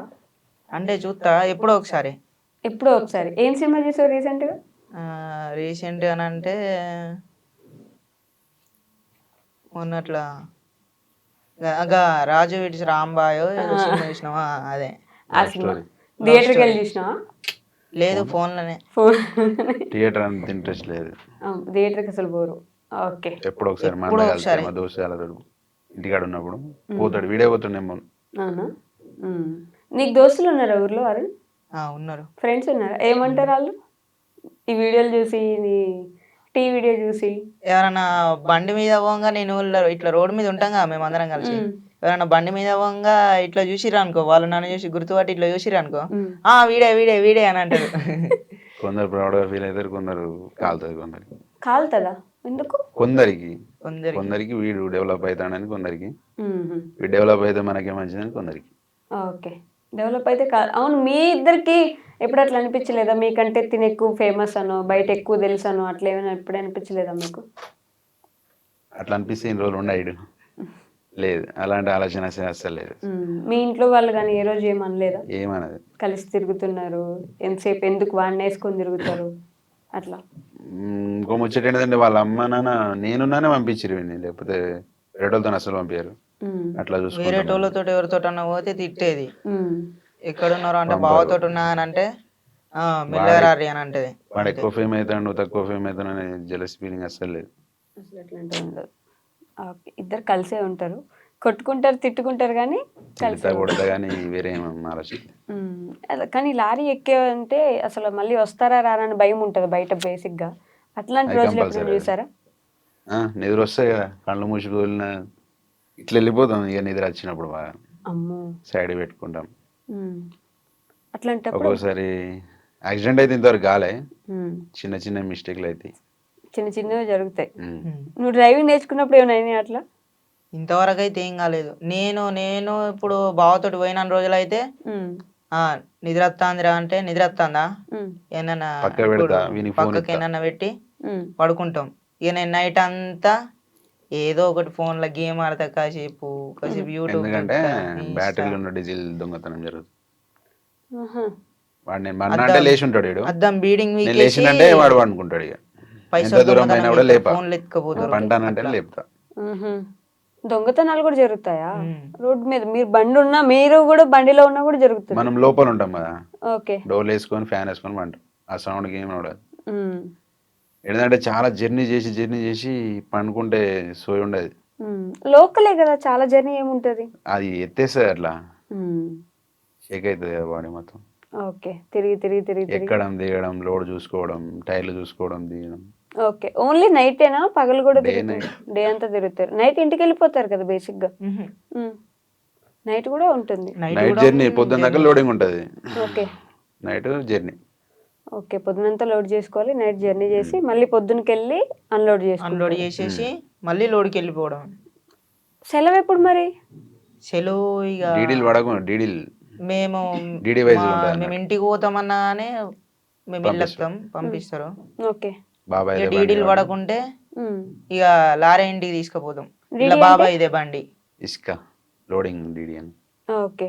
Speaker 4: అంటే చూస్తా ఎప్పుడో ఒకసారి.
Speaker 2: ఎప్పుడో ఒకసారి. ఏం సినిమా చూసావు రీసెంట్ గా?
Speaker 4: రీసెంట్ గా అంటే మొన్నట్లా రాజు విడిచి రాంబాయో ఏదో సినిమా చూసినావా? అదే
Speaker 2: ఆ సినిమా థియేటర్కి వెళ్ళి చూసినావా?
Speaker 4: లేదు, ఫోన్లోనే.
Speaker 2: ఫోన్.
Speaker 3: థియేటర్ అంత ఇంట్రెస్ట్ లేదు.
Speaker 2: థియేటర్కి అసలు పోరు. ఓకే.
Speaker 3: ఎప్పుడు ఒకసారి మా అన్న కలిసి మా దోస్తు కలతాడు ఇంటికాడ ఉన్నప్పుడు, పోతాడు, వీడియో పోతుండేమో.
Speaker 2: అవునా? నీకు దోస్తులు ఉన్నారా ఊర్లో? అరుణ్,
Speaker 4: ఉన్నారు.
Speaker 2: ఫ్రెండ్స్ ఉన్నారా? ఏమంటారు వాళ్ళు ఈ వీడియోలు చూసి, నీ టీ వీడియో చూసి?
Speaker 4: ఎవరైనా బండి మీద పోగా, నేను ఇట్లా రోడ్డు మీద ఉంటాం కదా మేము అందరం కలిసి, ఎవరైనా బండి మీద పోగా ఇట్లా చూసిరా అనుకో, వాళ్ళు నన్ను చూసి గుర్తుపట్టి ఇట్లా చూసిరా అనుకో, వీడే వీడే వీడే అని అంటారు.
Speaker 3: కొందరు ప్రౌడ్గా ఫీల్ అవుతారు, కొందరు కాలుతుంది. కొందరికి
Speaker 2: కాలుతుందా? ఎందుకు?
Speaker 3: కొందరికి వీడు డెవలప్ అవుతాడని, కొందరికి వీడు డెవలప్ అయితే మనకే మంచిదని, కొందరికి.
Speaker 2: ఓకే. డెవలప్ అయితే కాదు. అవును, మీ ఇద్దరికి ఎప్పుడు అట్లా అనిపించలేదా? మీకంటే తిని ఎక్కువ ఫేమస్ అను, బయట ఎక్కువ తెలుసు అను, అట్లా ఏమైనా ఎప్పుడు అనిపించలేదా మీకు?
Speaker 3: అట్లా అనిపిస్తే ఇన్ని రోజులు ఉండడు. లేదు, అలాంటి ఆలోచన అసలు లేదు.
Speaker 2: మీ ఇంట్లో వాళ్ళు కానీ ఏ రోజు ఏమనలేదా?
Speaker 3: ఏమన్నది,
Speaker 2: కలిసి తిరుగుతున్నారు ఎంతసేపు, ఎందుకు వాడిని వేసుకొని తిరుగుతారు అట్లా?
Speaker 3: ఇంకో ముచ్చట ఏంటంటే వాళ్ళ అమ్మ నాన్న నేనున్నానే పంపించారు వీడిని, లేకపోతే వేరేటోళ్ళతో అసలు పంపించారు. అట్లా చూసుకుంటాం.
Speaker 4: వేరేటోళ్ళతో ఎవరితో అన్న పోతే తిట్టేది. ఎక్కడున్నారో అంటే బావతో ఉన్నా అని అంటే మెల్లరారి అని అంటది.
Speaker 3: వాడు ఎక్కువ ఫేమ్ అవుతాడు, నువ్వు తక్కువ ఫేమ్ అవుతాను అనే జెలస్ ఫీలింగ్ అసలు లేదు.
Speaker 2: అసలు అట్లాంటివి ఉండదు. ఓకే. ఇద్దరు కలిసే ఉంటారు, కొట్టుకుంటారు, తిట్టుకుంటారు, కానీ కలిసి
Speaker 3: కొడతా కానీ వేరే ఏం ఆలోచన.
Speaker 2: కానీ లారీ ఎక్కేవంటే అసలు మళ్ళీ వస్తారా రారా అని భయం ఉంటుంది బయట బేసిక్ గా. అట్లాంటి రోజులు ఎప్పుడు చూసారా?
Speaker 3: నిద్ర వస్తాయి కదా, కళ్ళు మూసుకున్న ఇట్లా వెళ్ళిపోతాం. ఇక నిద్ర వచ్చినప్పుడు బాగా
Speaker 2: అమ్మో
Speaker 3: సైడ్ పెట్టుకుంటాం.
Speaker 2: అట్లాంటప్పుడు
Speaker 3: ఒక్కోసారి యాక్సిడెంట్ అయితే ఇంతవరకు కాలే, చిన్న చిన్న మిస్టేక్లు అయితే
Speaker 2: చిన్న చిన్నవి జరుగుతాయి. నువ్వు డ్రైవింగ్ నేర్చుకున్నప్పుడు ఏమైనా అట్లా?
Speaker 4: ఇంతవరకు అయితే ఏం కాలేదు. నేను ఇప్పుడు బావతోటి పోయిన రోజులైతే నిద్ర వస్తాందిరా అంటే నిద్ర వస్తుందా ఏమన్నా పక్కకి ఏమన్నా పెట్టి పడుకుంటాం. ఇక నేను నైట్ అంతా ఏదో ఒకటి ఫోన్ లో గేమ్ ఆడతా, కాసేపు యూట్యూబ్.
Speaker 3: ఎందుకంటే బ్యాటరీలో ఉన్న డీజిల్ దొంగతనం జరుగుతుంది. వాడు నేను మన్నా అంటే లేచి ఉంటాడు,
Speaker 4: అద్దం బీడింగ్
Speaker 3: లేచిందంటే వాడు పండుకుంటాడు. ఇక ఎంత దూరం అయినా కూడా లేపా, పంటానంటే లేపుతా.
Speaker 2: దొంగతనాలు కూడా జరుగుతాయా రోడ్ మీద? మీరు బండి ఉన్నా, మీరు కూడా బండిలో ఉన్నా కూడా జరుగుతుంది.
Speaker 3: మనం లోపల ఉంటాం కదా,
Speaker 2: ఓకే,
Speaker 3: డోర్ వేసుకొని ఫ్యాన్ వేసుకొని పంటాం. ఆ సౌండ్కి ఏం ఉండదు.
Speaker 2: ఉమ్,
Speaker 3: ఏంటంటే చాలా జర్నీ చేసి పండుకుంటే సోయి ఉండదు.
Speaker 2: లోకలే కదా, చాలా జర్నీ ఏముంటది.
Speaker 3: అది ఎత్తేస్తుంది అట్లా,
Speaker 2: ఉమ్,
Speaker 3: షేక్ అవుతుంది కదా బాడీ మొత్తం.
Speaker 2: ఓకే, తిరిగి
Speaker 3: ఎక్కడం దిగడం, లోడ్ చూసుకోవడం, టైర్లు చూసుకోవడం, దిగడం.
Speaker 2: ఓకే, ఓన్లీ నైటేనా, పగలు కూడా
Speaker 3: Day,
Speaker 2: తిరుగుతారు?
Speaker 3: night.
Speaker 2: డే అంతా తిరుగుతారు, నైట్ ఇంటికి వెళ్ళిపోతారు కదా బేసిక్ గా.
Speaker 4: మ్హూ.
Speaker 2: నైట్ కూడా ఉంటుంది.
Speaker 4: నైట్
Speaker 3: నైట్
Speaker 4: కూడా
Speaker 3: జర్నీ, పొద్దున్న దాకా లోడింగ్ ఉంటుంది,
Speaker 2: ఓకే
Speaker 3: నైట్ జర్నీ.
Speaker 2: ఓకే, పొద్దునంతా లోడ్ చేసుకోవాలి, నైట్ జర్నీ చేసి మళ్ళీ పొద్దునకి వెళ్ళి అన్లోడ్
Speaker 4: అన్లోడ్
Speaker 2: చేసుకోవాలి.
Speaker 4: చేసేసి మళ్ళీ లోడ్కి వెళ్ళిపోవడం.
Speaker 2: సెలవు ఎప్పుడు మరి?
Speaker 4: సెలవు ఇక
Speaker 3: డీడీలు పడకుండా డీడీలు
Speaker 4: మేము
Speaker 3: డీడీ వైజ్
Speaker 4: మా-
Speaker 3: ఉంటుంది
Speaker 4: మేము
Speaker 3: అన్నట్టు.
Speaker 4: ఇంటికి పోతామన్నానే మేము వెళ్ళొస్తాం, పంపిస్తారు.
Speaker 2: ఓకే,
Speaker 3: బాబాయ్
Speaker 4: ఇక
Speaker 3: దే బండి
Speaker 4: డీడీలు
Speaker 3: వాడు.
Speaker 4: పడకుంటే
Speaker 2: ఉమ్,
Speaker 4: ఇక లారీ ఇంటికి తీసుకుపోతాం.
Speaker 2: డీడీ
Speaker 4: ఇలా
Speaker 2: అంటే?
Speaker 4: బాబాయ్ ఇదే బండి.
Speaker 3: ఇసుక లోడింగ్ డీడీ అని.
Speaker 2: ఓకే,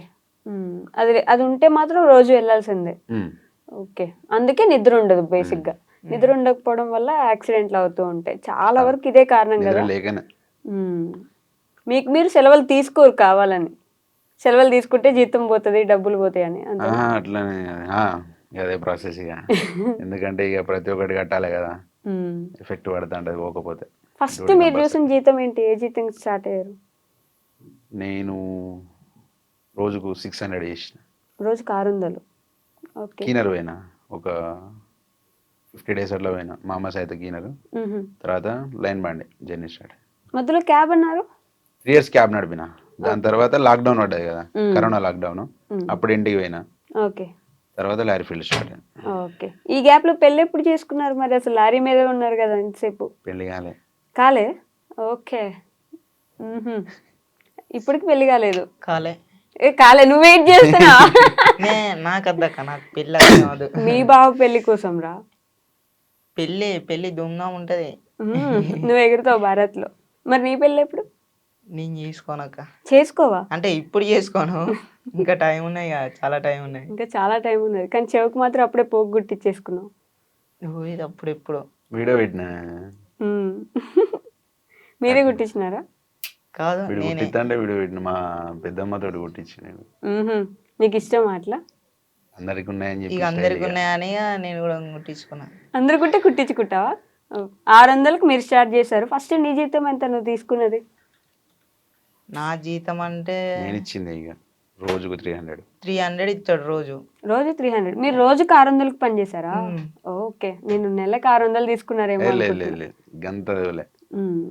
Speaker 2: అది అది ఉంటే మాత్రం రోజు వెళ్ళాల్సిందే.
Speaker 3: ఉమ్.
Speaker 2: ఓకే, అందుకే నిద్ర ఉండదు బేసిక్ గా. నిద్ర ఉండకపోవడం వల్ల యాక్సిడెంట్లు అవుతూ ఉంటాయి, చాలా వరకు ఇదే కారణం
Speaker 3: నిద్ర
Speaker 2: కదా.
Speaker 3: లేకనే.
Speaker 2: మీకు మీరు సెలవులు తీసుకోరు కావాలని, సెలవులు తీసుకుంటే జీతం పోతుంది, డబ్బులు పోతాయి అని అంతే.
Speaker 3: అట్లనే అదే ప్రాసెస్ ఇక. ఎందుకంటే ఇక ప్రతి ఒక్కటి కట్టాలి కదా, ఎఫెక్ట్ పడుతుంటది పోకపోతే.
Speaker 2: ఫస్ట్ మీరు చూసిన జీతం ఏంటి, ఏ జీతం స్టార్ట్ అయ్యారు?
Speaker 3: నేను రోజుకు 600 చేసిన.
Speaker 2: రోజుకి 600. ఓకే.
Speaker 3: కీనర్ పోయినా ఒక 50 days అట్లా పోయినా, మా అమ్మ సైతం కీనర్. తర్వాత లైన్ బండి జర్నీ స్టార్ట్.
Speaker 2: మధ్యలో క్యాబ్ అన్నారు.
Speaker 3: 3 years క్యాబ్ నడిపిన. దాని తర్వాత లాక్డౌన్ పడ్డది కదా, కరోనా లాక్డౌన్, అప్పుడు ఇంటికి పోయినా.
Speaker 2: ఓకే
Speaker 3: తర్వాత లారీ ఫీల్డ్ స్టార్ట్ అయింది.
Speaker 2: ఓకే, ఈ గ్యాప్ లో పెళ్ళి ఎప్పుడు చేసుకున్నారు మరి? అసలు లారీ మీద ఉన్నారు కదా ఇంతసేపు.
Speaker 3: పెళ్లి కాలే.
Speaker 2: కాలే? ఓకే. ఇప్పటికి పెళ్లి కాలేదు?
Speaker 4: కాలే.
Speaker 2: కాలే, నువ్వు వెయిట్ చేస్తున్నా.
Speaker 4: నాకు అద్దక్క, నాకు పెళ్ళి కాదు.
Speaker 2: మీ బావ పెళ్లి కోసం రా.
Speaker 4: పెళ్ళి దుమ్దాం ఉంటది.
Speaker 2: నువ్వు ఎగురుతావు భారత్ లో, మరి నీ పెళ్ళి ఎప్పుడు?
Speaker 4: నేను చేసుకోనక్క.
Speaker 2: చేసుకోవా?
Speaker 4: అంటే ఇప్పుడు చేసుకోను, ఇంకా టైం ఉన్నాయి కదా, చాలా టైం ఉన్నాయి.
Speaker 2: ఇంకా చాలా టైం ఉన్నది, కానీ చెవుకు మాత్రం అప్పుడే పోగు గుట్టించేసుకున్నావు.
Speaker 4: ఇది అప్పుడు ఎప్పుడు
Speaker 3: వీడియో పెట్టిన.
Speaker 2: మీరే గుట్టించినారా?
Speaker 4: కాదు,
Speaker 3: వీడు
Speaker 4: నేనే.
Speaker 3: కుట్టిద్దంటే వీడియో పెట్టిన, మా పెద్దమ్మతో కుట్టించి నేను.
Speaker 2: నీకు ఇష్టం అట్లా?
Speaker 3: అందరికి ఉన్నాయని
Speaker 4: ఇక
Speaker 3: చెప్పి
Speaker 4: అందరికి ఉన్నాయని నేను కూడా కుట్టించుకున్నా.
Speaker 2: అందరు కుట్టే కుట్టించుకుంటావా? 600కి మీరు స్టార్ట్ చేశారు. ఫస్ట్ నీ జీతం ఎంత నువ్వు తీసుకున్నది?
Speaker 4: నా జీతం అంటే
Speaker 3: నేను ఇచ్చింది ఇక రోజుకు 300.
Speaker 4: 300 ఇస్తాడు రోజు.
Speaker 2: రోజు 300. మీరు రోజుకి 600కి పని చేశారా? ఓకే, నేను నెలకు 600 తీసుకున్నారేమో
Speaker 3: లేదు
Speaker 2: అనుకుంటున్నా.
Speaker 3: లేదు గంత దేవులే.
Speaker 2: ఉమ్,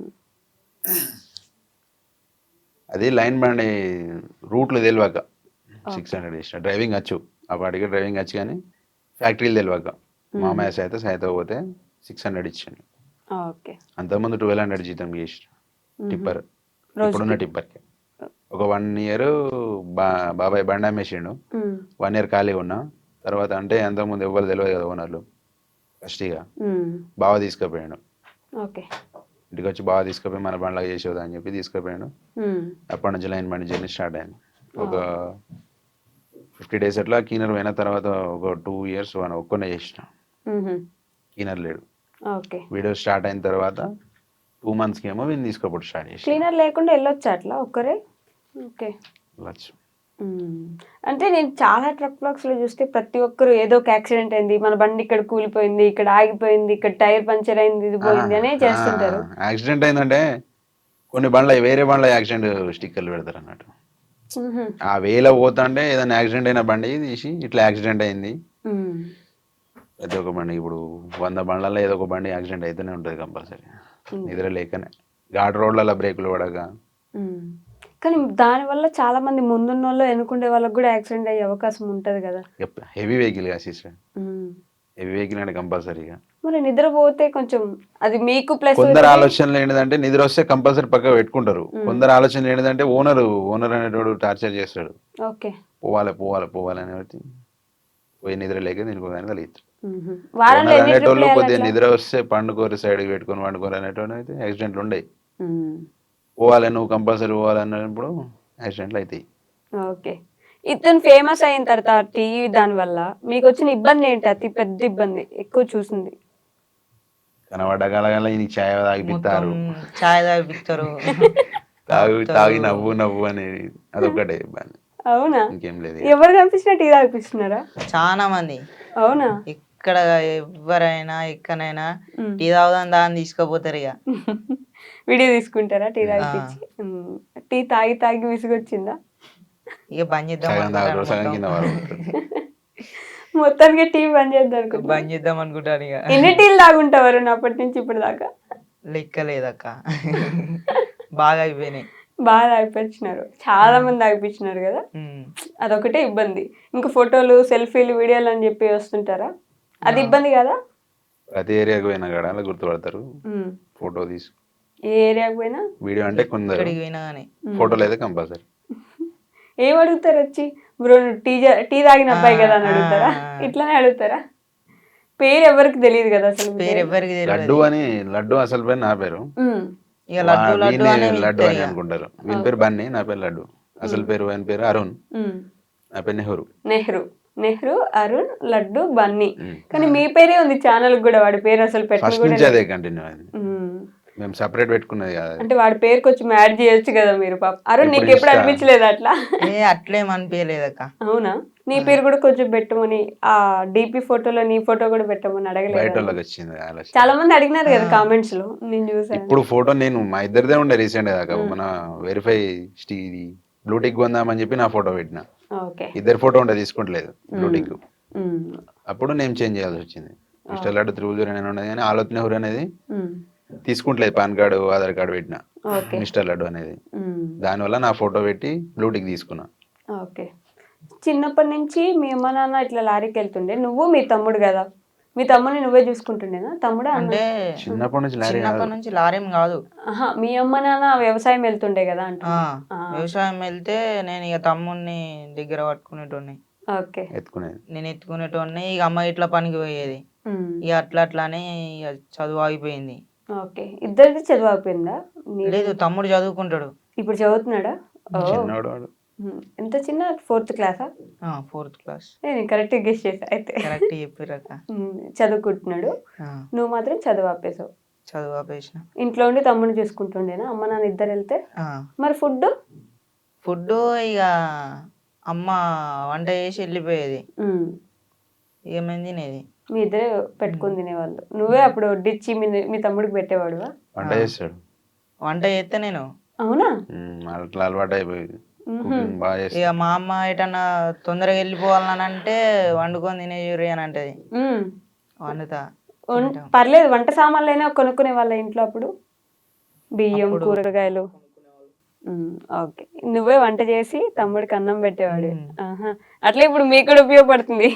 Speaker 3: అది లైన్ బండి రూట్లు తెలియక 600 చేసిన. డ్రైవింగ్ వచ్చు, ఆ పాటికి డ్రైవింగ్ వచ్చు, కానీ ఫ్యాక్టరీలు తెలియక మామయ్య సైత పోతే 600 ఇచ్చాను.
Speaker 2: ఓకే.
Speaker 3: అంతకుముందు 1200 జీతం చేసిన టిప్పర్. ఇప్పుడున్న టిప్పర్కి ఒక 1 year బాబాయ్ బండి అమ్మేసిండు. 1 year ఖాళీగా ఉన్నా. తర్వాత అంటే అంతకుముందు ఎవ్వరు తెలియదు కదా ఓనర్లు. ఫస్ట్ ఇక బావ తీసుకుపోయాడు,
Speaker 2: ఓకే.
Speaker 3: ఇంటికి వచ్చి బాగా తీసుకుపోయి మన బండ్లాగా చేసేదా అని చెప్పి తీసుకుపోయాడు. అప్పటి నుంచి లైన్ బండి జర్నీ స్టార్ట్ అయింది. ఒక 50 days అట్లా కీనర్ పోయిన తర్వాత ఒక 2 years ఒక్కనే చేసిన. కీనర్ లేడు.
Speaker 2: ఓకే.
Speaker 3: వీడియో స్టార్ట్ అయిన తర్వాత 2 monthsకి ఏమో వీళ్ళు తీసుకోపోవడం స్టార్ట్ చేసి
Speaker 2: క్లీనర్ లేకుండా వెళ్ళొచ్చా అట్లా ఒక్కరే? ఓకే.
Speaker 3: వెళ్ళచ్చు.
Speaker 2: అంటే నేను చాలా ట్రక్ బ్లాక్స్ లో చూస్తే ప్రతి ఒక్కరు ఏదో ఒక యాక్సిడెంట్ అయింది, మన బండి ఇక్కడ కూలిపోయింది, ఇక్కడ ఆగిపోయింది, ఇక్కడ టైర్ పంచర్ అయింది, ఇది పోయింది అనే చేస్తుంటారు.
Speaker 3: యాక్సిడెంట్ అయిందంటే కొన్ని బండ్ల వేరే బండ్ల యాక్సిడెంట్ స్టిక్కర్లు పెడతారు అన్నట్టు. ఆ వేలో పోతుంటే ఏదైనా యాక్సిడెంట్ అయిన బండి తీసి ఇట్లా యాక్సిడెంట్ అయింది. ప్రతి ఒక్క బండి ఇప్పుడు 100 బండ్లలో ఏదో ఒక బండి యాక్సిడెంట్ అయితేనే ఉంటుంది కంపల్సరీ, నిద్ర లేకనే. ఘాట్ రోడ్లలో బ్రేకులు పడక.
Speaker 2: కానీ దానివల్ల చాలా మంది ముందున్న వాళ్ళు వెనుకుండే వాళ్ళకి కూడా యాక్సిడెంట్ అయ్యే అవకాశం ఉంటది కదా.
Speaker 3: హెవీ వెహికల్ కదా సిస్టర్, హెవీ వెహికల్ అంటే కంపల్సరీగా.
Speaker 2: మరి నిద్రపోతే కొంచెం అది మీకు ప్లస్.
Speaker 3: కొందరు ఆలోచనలు ఏంటంటే నిద్ర వస్తే కంపల్సరీ పక్క పెట్టుకుంటారు. కొందరు ఆలోచనలు ఏంటంటే ఓనర్ అనేటోడు టార్చర్ చేస్తాడు.
Speaker 2: ఓకే.
Speaker 3: పోవాలి అనేది పోయి నిద్ర లేక దీనికి కానీ కలిగిస్తారు.
Speaker 2: వారంలో ఎన్ని
Speaker 3: అనేటోళ్ళు
Speaker 2: ట్రిప్లు
Speaker 3: కొద్దిగా
Speaker 2: వేయాలి
Speaker 3: నిద్ర వస్తే పండుకోరు, సైడ్కి పెట్టుకొని పండుకోరు అనేటోళ్ళు అయితే యాక్సిడెంట్లు ఉండవు.
Speaker 2: అట్లా?
Speaker 3: పోవాలి, నువ్వు కంపల్సరీ పోవాలి అన్నప్పుడు యాక్సిడెంట్లు అవుతాయి.
Speaker 2: ఓకే. ఇతను ఫేమస్ అయిన తర్వాత టీవీ దాని వల్ల మీకు వచ్చిన ఇబ్బంది ఏంటి? అతి పెద్ద ఇబ్బంది ఎక్కువ చూసింది?
Speaker 3: కనబడ్డ కలగల నీకు ఛాయ్ తాగిపిస్తారు,
Speaker 4: చాయ్ తాగిపిస్తారు,
Speaker 3: తాగి నవ్వు అనేది అదొకటే ఇబ్బంది.
Speaker 2: అవునా?
Speaker 3: ఇంకేం లేదు.
Speaker 2: ఎవరు కనిపించినా టీ తాగిపిస్తున్నారా?
Speaker 4: చాలా మంది.
Speaker 2: అవునా?
Speaker 4: ఎక్కడ ఎవరైనా ఎక్కడైనా
Speaker 2: ఉమ్.
Speaker 4: టీ తాగుదాం దాన్ని తీసుకుపోతారు ఇక.
Speaker 2: వీడియో తీసుకుంటారా టీ తాగిపించి? టీ తాగి తాగి విసుగొచ్చిందా?
Speaker 4: ఇక బంద్ చేద్దాం
Speaker 3: సగం తాగుతాడు, సగం
Speaker 4: అనుకుంటాను
Speaker 3: కింద పడుకుంటాడు.
Speaker 2: మొత్తానికి టీ బంద్ చేద్దాం అనుకుంటున్నా.
Speaker 4: బంద్ చేద్దాం అనుకుంటాను ఇక.
Speaker 2: ఎన్ని టీలు తాగుంటావారు అప్పటి నుంచి ఇప్పుడు దాకా?
Speaker 4: లెక్క లేదక్క. బాగా అయిపోయినాయి.
Speaker 2: బాగా తాగిపించినారు, చాలా మంది తాగిపించినారు కదా.
Speaker 4: ఉమ్.
Speaker 2: అదొకటే ఇబ్బంది. ఇంకా ఫోటోలు సెల్ఫీలు వీడియోలు అని చెప్పి వస్తుంటారా, అది ఇబ్బంది కదా?
Speaker 3: ప్రతి ఏరియాకి పోయినా కాడ అలా గుర్తుపడతారు,
Speaker 2: ఉమ్.
Speaker 3: ఫోటో తీసు.
Speaker 2: ఏ ఏరియాకి పోయినా
Speaker 3: వీడియో అంటే కొందరు,
Speaker 4: ఎక్కడికి పోయినా కానీ
Speaker 3: ఫోటోలు అయితే కంపల్సరీ.
Speaker 2: ఏం అడుగుతారు వచ్చి? బ్రో టీ తాగిన అబ్బాయి కదా అని అడుగుతారా? ఇట్లానే అడుగుతారా? పేరు ఎవరికి తెలియదు కదా అసలు.
Speaker 4: పేరు ఎవరికి
Speaker 3: లడ్డు
Speaker 4: తెలియదు.
Speaker 3: అని, లడ్డు అసలు పేరు నా పేరు.
Speaker 2: ఉమ్.
Speaker 4: ఇక లడ్డు లడ్డు
Speaker 3: వీడిని
Speaker 4: అనే
Speaker 3: లడ్డు
Speaker 4: పిలుస్తారు
Speaker 3: అని
Speaker 4: ఇక.
Speaker 3: అనుకుంటారు. వీని పేరు బన్నీ, నా పేరు లడ్డు. అసలు పేరు ఆయన పేరు అరుణ్,
Speaker 2: ఉమ్.
Speaker 3: నా పేరు నెహ్రూ.
Speaker 2: నెహ్రూ, అరుణ్, లడ్డు, బన్నీ. కానీ మీ పేరే ఉంది ఛానల్ కూడా, వాడి పేరు అసలు పెట్టిన
Speaker 3: ఫస్ట్
Speaker 2: కూడా
Speaker 3: నుంచి
Speaker 2: లేదు.
Speaker 3: అదే కంటిన్యూ అయింది.
Speaker 2: ఉమ్.
Speaker 3: మేము సపరేట్ పెట్టుకున్నది కాదు.
Speaker 2: అంటే వాడి పేరు కొంచెం యాడ్ చేయొచ్చు కదా మీరు. పాప అరుణ్, నీకు ఎప్పుడు అనిపించలేదు అట్లా?
Speaker 4: అట్లేం అనిపించలేదక్క.
Speaker 2: అవునా? నీ పేరు కూడా కొంచెం పెట్టమని, ఆ డిపి ఫోటోలో నీ ఫోటో కూడా పెట్టమని
Speaker 3: బయట
Speaker 2: అడగలేదు?
Speaker 3: వాళ్ళకి వచ్చింది ఆలోచన.
Speaker 2: చాలా మంది అడిగినారు కదా కామెంట్స్ లో, నేను చూసాను.
Speaker 3: ఇప్పుడు ఫోటో నేను మా ఇద్దరిదే ఉండే రీసెంట్ దాకా, మన వెరిఫై బ్లూటిక్ కొందామని చెప్పి నా ఫోటో పెట్టిన.
Speaker 2: ఓకే.
Speaker 3: ఇద్దరు ఫోటో ఉండే తీసుకుంటలేదు బ్లూటిక్.
Speaker 2: ఉమ్.
Speaker 3: అప్పుడు నేను చేంజ్ చేయాల్సి వచ్చింది. మిస్టర్ లడ్డు 309 ఉన్నది కానీ ఆలోచన నెహ్రూ అనేది
Speaker 2: ఉమ్.
Speaker 3: తీసుకుంటలేదు. పాన్ కార్డు, ఆధార్ కార్డు పెట్టిన
Speaker 2: ఓకే.
Speaker 3: మిస్టర్ లడ్డు అనేది.
Speaker 2: ఉమ్.
Speaker 3: దానివల్ల నా ఫోటో పెట్టి బ్లూటిక్ తీసుకున్నా.
Speaker 2: ఓకే. చిన్నప్పటి నుంచి మీ అమ్మ నాన్న ఇట్లా లారీకి వెళ్తుండే, నువ్వు మీ తమ్ముడు కదా, మీ తమ్ముడిని నువ్వే చూసుకుంటుండేనా? తమ్ముడా?
Speaker 4: అంటే
Speaker 3: చిన్నప్పటి నుంచి లారీ
Speaker 4: చిన్నప్పటి నుంచి లారేం కాదు.
Speaker 2: ఆహా, మీ అమ్మ నాన్న వ్యవసాయం వెళ్తుండే కదా అంటున్నా.
Speaker 4: వ్యవసాయం వెళ్తే నేను ఇక తమ్ముడిని దగ్గర పట్టుకునేటోడిని.
Speaker 2: ఓకే.
Speaker 3: ఎత్తుకునేది.
Speaker 4: నేను ఎత్తుకునేటోడిని. ఇక అమ్మ ఇట్లా పనికి పోయేది.
Speaker 2: ఉమ్.
Speaker 4: ఇక అట్లా అట్లానే ఇక చదువు ఆగిపోయింది.
Speaker 2: ఓకే. ఇద్దరిది చదువు అయిపోయిందా?
Speaker 4: లేదు, తమ్ముడు చదువుకుంటాడు.
Speaker 2: ఇప్పుడు చదువుతున్నాడా? ఓ.
Speaker 3: చిన్నోడు వాడు.
Speaker 2: ఎంత చిన్న? 4th క్లాసా?
Speaker 4: 4th class.
Speaker 2: నేను కరెక్ట్ గెస్ చేసా అయితే.
Speaker 4: కరెక్ట్ చెప్పారక్క.
Speaker 2: చదువుకుంటున్నాడు, నువ్వు మాత్రం చదువు ఆపేసావు.
Speaker 4: చదువు ఆపేసిన.
Speaker 2: ఇంట్లో ఉండి తమ్ముడిని చూసుకుంటుండేనా అమ్మ నాన్న ఇద్దరు వెళ్తే? మరి ఫుడ్?
Speaker 4: ఫుడ్ ఇక అమ్మ వంట చేసి వెళ్ళిపోయేది. ఏమైంది తినేది.
Speaker 2: మీ ఇద్దరే పెట్టుకొని తినేవాళ్ళు, నువ్వే అప్పుడు వడ్డిచ్చి మీ తమ్ముడికి పెట్టేవాడువా?
Speaker 3: వంట చేస్తాడు.
Speaker 4: వంట చేస్తే నేను.
Speaker 2: అవునా?
Speaker 3: అట్లా అలవాటు అయిపోయింది. కుకింగ్ బాగా చేస్తాడు.
Speaker 4: ఇక మా అమ్మ ఎటన్నా తొందరగా వెళ్ళిపోవాలని అంటే వండుకొని తినేయూరి అని అంటది. వండుతా.
Speaker 2: పర్లేదు, వంట సామాన్లు అయినా కొనుక్కునే వాళ్ళ ఇంట్లో అప్పుడు? బియ్యం, కూరగాయలు. ఓకే. నువ్వే వంట చేసి తమ్ముడికి అన్నం పెట్టేవాడు. అట్లా ఇప్పుడు మీకు కూడా ఉపయోగపడుతుంది,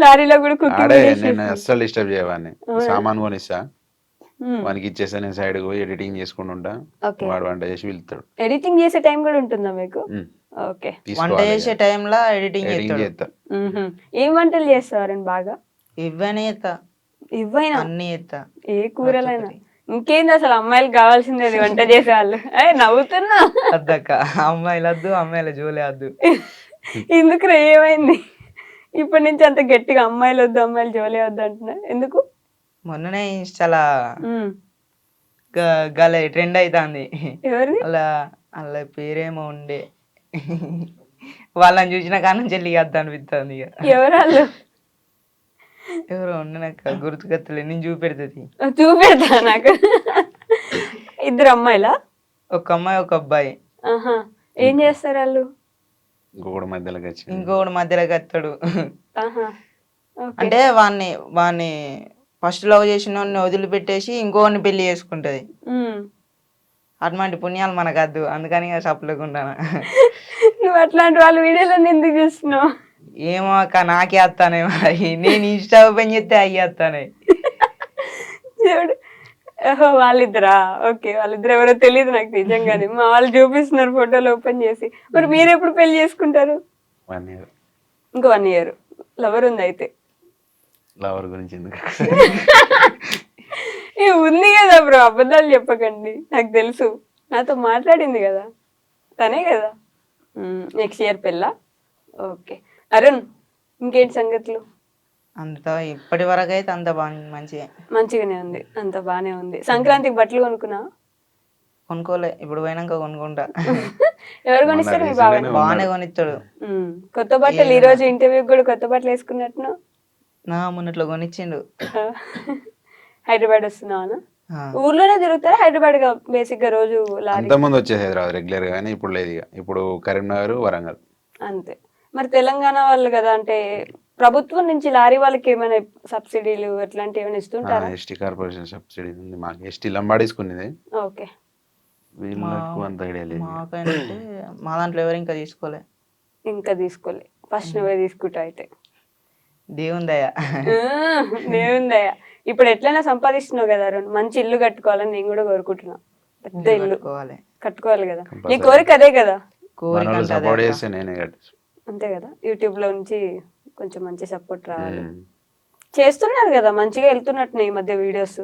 Speaker 2: లారీలో కూడా కుకింగ్.
Speaker 3: నేను అస్సలు డిస్టర్బ్ చేయవాడిని. సామాన్ కొనిస్తా, వానికి ఇచ్చేస్తా, నేను సైడ్ పోయి ఎడిటింగ్ చేసుకుంటుంటా, వాడు వంట చేసి వెళ్తాడు.
Speaker 2: ఎడిటింగ్ చేసే టైం కూడా ఉంటుందా మీకు? ఓకే.
Speaker 4: వంట చేసే టైంలో ఎడిటింగ్
Speaker 3: చేస్తా.
Speaker 2: ఏం వంటలు చేస్తావు బాగా?
Speaker 4: ఇవ్వనే చేస్తా.
Speaker 2: ఇవ్వైనా
Speaker 4: అన్ని చేస్తా.
Speaker 2: ఏ కూరలైనా? ఇంకేంది అసలు, అమ్మాయిలకు కావాల్సింది అది, వంట చేసేవాళ్ళు. నవ్వుతున్నా.
Speaker 4: అద్దక్క, అమ్మాయిలు వద్దు, అమ్మాయిల జోలే వద్దు.
Speaker 2: ఎందుకు ఏమైంది ఇప్పటి నుంచి అంత గట్టిగా అమ్మాయిలు వద్దు, అమ్మాయిలు జోలే వద్దు అంటున్నా ఎందుకు?
Speaker 4: మొన్ననే ఇన్స్టాలా గల ట్రెండ్ అవుతుంది.
Speaker 2: ఎవరిది?
Speaker 4: అలా పేరేమో ఉండే, వాళ్ళని చూసిన కానీ చెల్లి వద్ద అనిపిస్తుంది. ఇక
Speaker 2: ఎవరు వాళ్ళు?
Speaker 4: ఎవరో ఉండే, నాకు గుర్తుకొత్తలే, నేను చూపెడుతుంది.
Speaker 2: చూపెడతా నాకు. ఇద్దరు అమ్మాయిలా?
Speaker 4: ఒక అమ్మాయి ఒక అబ్బాయి.
Speaker 2: ఏం చేస్తారు వాళ్ళు?
Speaker 3: ఇంకొకటి
Speaker 4: మధ్యలోకి వస్తాడు. అంటే వాడిని ఫస్ట్ లవ్ చేసిన వాడిని వదిలిపెట్టేసి ఇంకోని పెళ్లి చేసుకుంటది. అటువంటి పుణ్యాలు మనకు వద్దు, అందుకని సప్లేకుండా.
Speaker 2: నువ్వు అట్లాంటి వాళ్ళ వీడియోలో ఎందుకు చూస్తున్నావు?
Speaker 4: ఏమో అక్క, నాకే వస్తానే మరి, నేను ఇన్స్టా ఓపెన్ చేస్తే అయ్యి వస్తానే.
Speaker 2: చూడు, వాళ్ళిద్దరా? ఓకే, వాళ్ళిద్దరు ఎవరో తెలియదు నాకు నిజంగానే. మా వాళ్ళు చూపిస్తున్నారు ఫోటోలు ఓపెన్ చేసి. మరి మీరు ఎప్పుడు పెళ్లి చేసుకుంటారు?
Speaker 3: 1 year.
Speaker 2: ఇంకో 1 year. లవర్ ఉంది అయితే?
Speaker 3: లవర్ గురించి ఎందుకు?
Speaker 2: ఉంది కదా బ్రో, అబద్ధాలు చెప్పకండి, నాకు తెలుసు, నాతో మాట్లాడింది కదా తనే కదా. నెక్స్ట్ ఇయర్ పెళ్ళా? ఓకే. అరుణ్, ఇంకేంటి సంగతులు?
Speaker 4: అంత ఇప్పటి వరకు అయితే అంత
Speaker 2: మంచిగానే ఉంది, అంత బానే ఉంది. సంక్రాంతికి బట్టలు కొనుక్కున్నా?
Speaker 4: కొనుక్కోలే, ఇప్పుడు పోయినాక కొనుక్కుంటా.
Speaker 2: ఎవరు కొనిస్తారు? మీ బాబాయ్?
Speaker 4: బాగానే కొనిస్తాడు
Speaker 2: కొత్త బట్టలు. ఈ రోజు ఇంటర్వ్యూకి కూడా కొత్త బట్టలు వేసుకున్నట్టును.
Speaker 4: మొన్నట్లో కొనిచ్చిండు.
Speaker 2: హైదరాబాద్ వస్తున్నావా?
Speaker 4: ఆ,
Speaker 2: ఊర్లోనే తిరుగుతారా హైదరాబాద్ గా బేసిక్ గా రోజు లారీ?
Speaker 3: అంతకుముందు వచ్చేది హైదరాబాద్ రెగ్యులర్ కానీ ఇప్పుడు లేదు ఇక. ఇప్పుడు కరీంనగర్, వరంగల్.
Speaker 2: అంతే. మరి తెలంగాణ వాళ్ళు కదా, అంటే ప్రభుత్వం నుంచి లారీ వాళ్ళకి ఏమైనా సబ్సిడీలు అట్లాంటివి ఏమైనా ఇస్తుంటారా?
Speaker 3: ఎస్టీ కార్పొరేషన్ సబ్సిడీ ఉంది మాకు. ఎస్టీ లంబాడీసుకునేది,
Speaker 2: ఓకే.
Speaker 3: వీళ్ళకు అంత ఐడియా లేదు.
Speaker 4: మాకంటే మా దాంట్లో ఎవరు ఇంకా తీసుకోలే.
Speaker 2: ఇంకా తీసుకోలే, ఫస్ట్ నువ్వే తీసుకుంటా అయితే.
Speaker 4: దేవుని దయ.
Speaker 2: దేవుందయ్యా. ఇప్పుడు ఎట్లయినా సంపాదిస్తున్నావు కదా అరుణ్, మంచి ఇల్లు కట్టుకోవాలని నేను కూడా కోరుకుంటున్నా. పెద్ద ఇల్లు
Speaker 4: కట్టుకోవాలి.
Speaker 2: కట్టుకోవాలి కదా, నీ కోరిక అదే కదా.
Speaker 4: కోరిక
Speaker 3: మనోళ్ళు
Speaker 4: అంటే అదే
Speaker 3: సపోర్ట్
Speaker 4: అక్క.
Speaker 3: చేస్తే నేనే కట్టచ్చు.
Speaker 2: అంతే కదా, యూట్యూబ్ లో నుంచి కొంచెం మంచి సపోర్ట్ రావాలి. చేస్తున్నారు కదా, మంచిగా వెళ్తున్నట్టున్నాయి ఈ మధ్య వీడియోస్.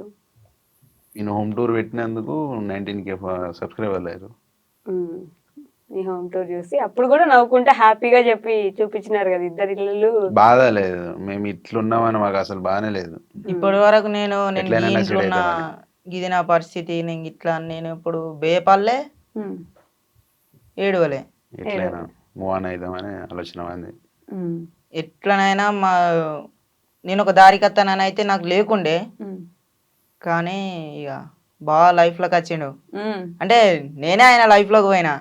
Speaker 3: నేను హోమ్ టూర్ పెట్టినందుకు 19K సబ్స్క్రైబర్ లేరు.
Speaker 2: నీ హోమ్ టూర్ చూసి అప్పుడు కూడా నవ్వుకుంటే హ్యాపీగా చెప్పి చూపించినారు కదా ఇద్దరు ఇల్లు.
Speaker 3: బాధ లేదు, మేము ఇట్లున్నామని మాకు అసలు బాగానే లేదు.
Speaker 4: ఇప్పటి వరకు నేను ఈ
Speaker 3: ఎట్లైనా
Speaker 4: ఇంట్లో ఉన్న
Speaker 3: నచ్చేటైతే
Speaker 4: ఇది నా పరిస్థితి, నేను ఇట్లా నేను ఇప్పుడు బేపల్లే ఏడవలే.
Speaker 3: ఎట్లయినా మూవ్ ఆన్ అవుదామని ఆలోచన ఉంది.
Speaker 4: ఎట్లనైనా నేను ఒక దారికి వస్తానని అయితే నాకు లేకుండే, కానీ ఇక బాగా లైఫ్ లోకి వచ్చిండు. అంటే నేనే ఆయన లైఫ్ లోకి పోయినా.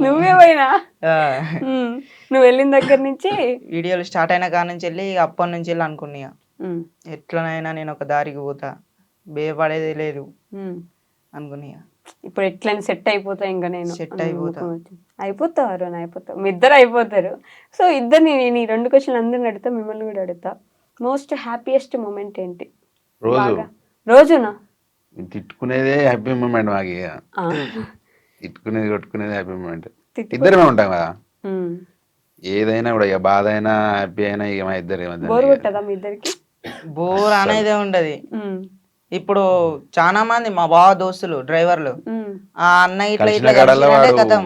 Speaker 2: నువ్వే పోయినా?
Speaker 4: ఆ,
Speaker 2: నువ్వు వెళ్ళిన దగ్గర నుంచి
Speaker 4: వీడియోలు స్టార్ట్ అయిన కాడ నుంచి వెళ్ళి ఇక అప్పటి నుంచి వెళ్ళి అనుకున్నా ఎట్లనైనా నేను ఒక దారికి పోతా, భయపడేది లేదు అనుకున్నా.
Speaker 2: ఇప్పుడు ఎట్లయినా సెట్ అయిపోతా, ఇంకా నేను
Speaker 4: సెట్ అయిపోతా.
Speaker 2: అయిపోతావు అరుణ్, అయిపోతావు, మీ ఇద్దరు అయిపోతారు. సో ఇద్దరిని నీ 2 క్వశ్చన్లు అందరిని అడుగుతా, మిమ్మల్ని కూడా అడుగుతా. మోస్ట్ హ్యాపీయెస్ట్ మూమెంట్ ఏంటి?
Speaker 3: రోజు
Speaker 2: బాగా రోజునా?
Speaker 3: తిట్టుకునేదే హ్యాపీ మూమెంట్ మాకు. ఇక తిట్టుకునేది కొట్టుకునేది హ్యాపీ మూమెంట్. ఇద్దరమే ఉంటాం కదా, ఏదైనా కూడా ఇక బాధ అయినా హ్యాపీ అయినా ఇక మా ఇద్దరి
Speaker 2: బోర్
Speaker 3: మధ్య
Speaker 2: కొట్టదా మీ ఇద్దరికి?
Speaker 4: బోర్ అనేదే ఉండదు. ఇప్పుడు చాలా మంది మా బావ దోస్తులు డ్రైవర్లు, ఆ అన్న ఇట్లా
Speaker 3: కలిసిన
Speaker 4: ఇట్లా
Speaker 3: గడల్లో
Speaker 4: కలిసిరంటే
Speaker 3: వాడు
Speaker 4: కథం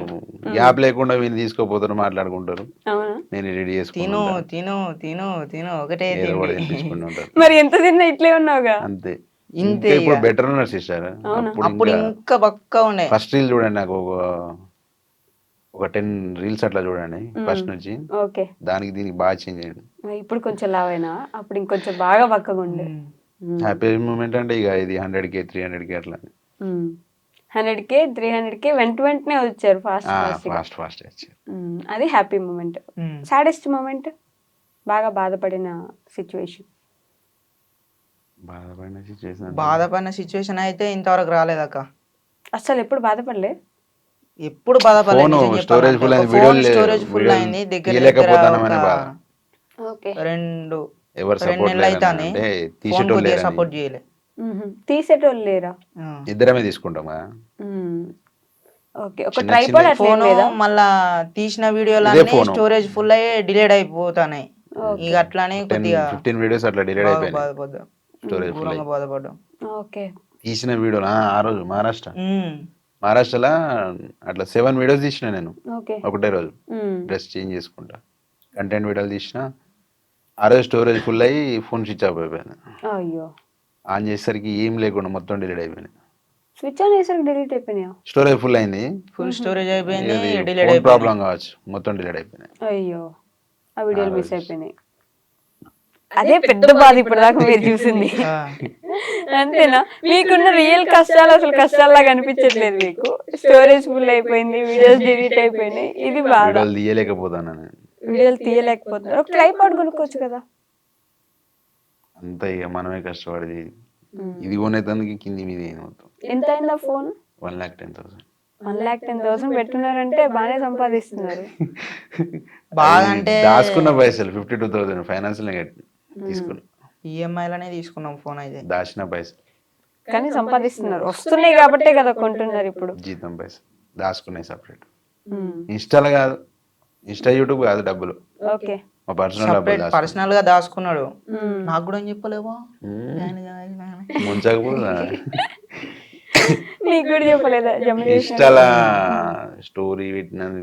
Speaker 3: గ్యాప్ లేకుండా వీళ్ళు తీసుకోపోతారు, మాట్లాడుకుంటారు.
Speaker 2: అవునా?
Speaker 3: నేను రెడీ
Speaker 4: తిను
Speaker 3: చేసుకుంటా,
Speaker 4: తిను తిను తిను ఒకటే
Speaker 3: ఏదో కూడా
Speaker 4: తిండి.
Speaker 3: తినిపించుకుంటూ ఉంటారు.
Speaker 2: మరి ఎంత తిన్నా ఇట్లే ఉన్నావుగా.
Speaker 3: అంతే.
Speaker 4: ఇంతే
Speaker 3: ఇంకా ఇప్పుడు
Speaker 4: ఇక.
Speaker 3: బెటర్ ఉన్నారు సిస్టర్.
Speaker 4: అప్పుడు ఇంకా బక్క ఉండే.
Speaker 3: ఫస్ట్ రీల్ చూడండి, నాకు ఒక 10 రీల్స్ అట్లా చూడండి ఫస్ట్ నుంచి.
Speaker 2: ఓకే.
Speaker 3: దానికి దీనికి బాగా చేంజ్ అయ్యింది.
Speaker 2: ఇప్పుడు కొంచెం లావైనా, అప్పుడు ఇంకొంచెం బాగా బక్కగా ఉండే.
Speaker 3: హ్యాపీ మూమెంట్ అంటే ఇక ఇది 100K 300K అట్లా
Speaker 2: 100K 300K వెంటనే వచ్చారు ఫాస్ట్ ఫాస్ట్.
Speaker 3: ఫాస్ట్ వచ్చారు.
Speaker 2: అది హ్యాపీ మూమెంట్. సాడెస్ట్ మూమెంట్, బాగా బాధపడిన సిచ్యువేషన్?
Speaker 3: బాధపడిన సిచ్యువేషన్
Speaker 4: బాధపడిన సిచ్యువేషన్ అయితే ఇంతవరకు రాలేదక్క.
Speaker 2: అసలు ఎప్పుడు బాధపడలే?
Speaker 4: ఎప్పుడు బాధపడలేదు.
Speaker 3: ఫోన్
Speaker 4: నిజం
Speaker 3: స్టోరేజ్ ఫుల్
Speaker 4: చెప్పాలంటే.
Speaker 3: అయింది,
Speaker 4: ఫోన్ స్టోరేజ్ ఫుల్ అయింది. దగ్గర
Speaker 3: తీయలేకపోతానమని బాధ.
Speaker 2: ఓకే.
Speaker 3: ఎవరు
Speaker 4: 2
Speaker 3: సపోర్ట్
Speaker 4: నెలలు అవుతానే
Speaker 3: అంటే
Speaker 4: ఫోన్
Speaker 3: తీసేటోళ్ళు
Speaker 4: కొద్దిగా
Speaker 3: లేరని.
Speaker 4: సపోర్ట్ చేయలే.
Speaker 2: తీసేటోళ్ళు లేరా?
Speaker 3: ఇద్దరమే తీసుకుంటాం కదా.
Speaker 2: ఓకే. ఒక
Speaker 3: చిన్న
Speaker 2: ట్రైపాడ్
Speaker 3: చిన్న
Speaker 2: అట్లా
Speaker 4: ఫోన్
Speaker 2: లేదా?
Speaker 4: మళ్ళా తీసిన వీడియోలు
Speaker 3: ఇదే
Speaker 4: అన్ని
Speaker 3: ఫోను.
Speaker 4: స్టోరేజ్ ఫుల్ అయ్యి డిలేట్ అయిపోతాయి. ఇక అట్లానే కొద్దిగా
Speaker 3: 15 వీడియోస్ అట్లా డిలీట్
Speaker 4: బాగా
Speaker 3: అయిపోయినాయి.
Speaker 4: బాధపడ్డా,
Speaker 3: స్టోరేజ్ ఫుల్
Speaker 4: ఘోరంగా బాధపడ్డాం.
Speaker 2: ఓకే.
Speaker 3: తీసిన వీడియోలు ఆ రోజు మహారాష్ట్రలో అట్లా 7 వీడియోస్ తీసిన నేను
Speaker 2: ఓకే.
Speaker 3: ఒకటే రోజు. డ్రెస్ చేంజ్ చేసుకుంటా కంటెంట్ వీడియోలు తీసిన. ఆ రోజు స్టోరేజ్ ఫుల్ అయ్యి ఫోన్ స్విచ్ ఆఫ్ అయిపోయింది.
Speaker 2: అయ్యో.
Speaker 3: ఆన్ చేసేసరికి ఏం లేకుండా మొత్తం డిలీట్ అయిపోయింది.
Speaker 2: స్విచ్ ఆన్ చేసరికి డిలీట్ అయిపోయినాయా?
Speaker 3: స్టోరేజ్ ఫుల్ అయింది,
Speaker 4: ఫుల్ స్టోరేజ్ అయిపోయింది, డిలేట్
Speaker 3: ఫోన్
Speaker 4: అయిపోయింది.
Speaker 3: ప్రాబ్లం కావచ్చు, మొత్తం డిలీట్ అయిపోయినాయి.
Speaker 2: అయ్యో, ఆ వీడియోలు మిస్ అయిపోయినాయి. అదే పెద్ద బాధ ఇప్పటిదాకా మీరు చూసింది. అంతేనా? మీకున్న రియల్ కష్టాలు అసలు కష్టాల్లాగా అనిపించట్లేదు మీకు? స్టోరేజ్ ఫుల్ అయిపోయింది, వీడియోస్ డిలీట్ అయిపోయినాయి, ఇది బాధ.
Speaker 3: వీడియోలు తీయలేకపోతాను నేను.
Speaker 2: వీడియోలు తీయలేకపోతున్నారు. ఒక ట్రైపాడ్ కొనుక్కోవచ్చు కదా.
Speaker 3: అంతా ఇక మనమే కష్టపడి ఇది కొనేదానికి కింది మీద మొత్తం.
Speaker 2: ఎంత అయిందా ఫోన్?
Speaker 3: 1,10,000.
Speaker 2: 1,10,000 పెట్టున్నారంటే బాగానే సంపాదిస్తున్నారు.
Speaker 4: బాగా అంటే
Speaker 3: దాచుకున్న పైసలు 52,000 ఫైనాన్స్ లో తీసుకున్నా.
Speaker 4: ఈఎంఐలనే తీసుకున్నాం ఫోన్ అయితే.
Speaker 3: దాచిన పైసలు
Speaker 2: కానీ సంపాదిస్తున్నారు, వస్తున్నాయి కాబట్టే కదా కొంటున్నారు ఇప్పుడు.
Speaker 3: జీతం పైసలు దాచుకున్నాయి సపరేట్. ఇన్స్టాలో కాదు, ఇన్స్టా యూట్యూబ్ కాదు, డబ్బులు
Speaker 2: ఓకే.
Speaker 3: మా పర్సనల్ డబ్బులు
Speaker 4: పర్సనల్ గా దాచుకున్నాడు. నాకు కూడా ఏం చెప్పలేవా?
Speaker 3: ముంచకపోతే
Speaker 2: నీకు కూడా చెప్పలేదా?
Speaker 3: ఇన్స్టాలా స్టోరీ పెట్టినది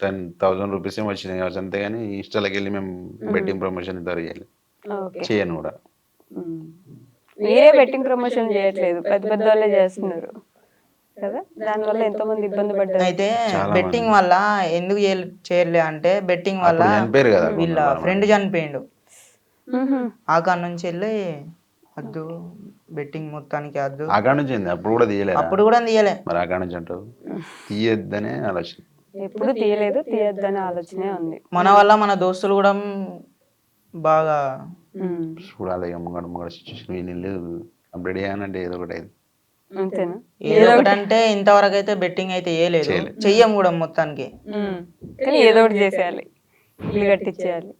Speaker 3: 10,000 రూపీస్ ఏమో వచ్చినాయి కావచ్చు, అంతేగాని ఇన్స్టాలోకి వెళ్ళి మేము బెట్టింగ్ ప్రమోషన్ ఇద్దరు చేయను కూడా.
Speaker 2: మీరే బెట్టింగ్ ప్రమోషన్ చేయట్లేదు, పెద్ద పెద్ద వాళ్ళే చేస్తున్నారు కదా, దానివల్ల ఎంతో మంది ఇబ్బంది పడ్డారు.
Speaker 4: అయితే బెట్టింగ్ వల్ల ఎందుకు చేయలే అంటే బెట్టింగ్ వల్ల
Speaker 3: చనిపోయారు కదా
Speaker 4: వీళ్ళ ఫ్రెండ్ చనిపోయిండు. ఆ కాడ నుంచి వెళ్ళి వద్దు బెట్టింగ్ మొత్తానికి వద్దు.
Speaker 3: ఆ కాడ నుంచి ఏంది? అప్పుడు కూడా తీయలేరా?
Speaker 4: అప్పుడు కూడా తీయలే.
Speaker 3: మరి ఆ కాడ నుంచి అంటావు తీయొద్దనే ఆలోచన.
Speaker 2: ఎప్పుడు తీయలేదు, తీయొద్దనే ఆలోచనే ఉంది.
Speaker 4: మన వల్ల మన దోస్తులు కూడా బాగా
Speaker 3: చూడాలి ఇక ముంగడ సిచ్యువేషన్ వీళ్ళు కంప్లీట్ చేయాలంటే ఏదో ఒకటి అయింది.
Speaker 2: అంతేనా?
Speaker 4: ఏదో ఒకటి అంటే ఇంతవరకు అయితే బెట్టింగ్ అయితే వేయలేదు, చెయ్యం కూడా మొత్తానికి.
Speaker 2: కానీ ఏదో ఒకటి చేసేయాలి, ఇల్లు కట్టించేయాలి.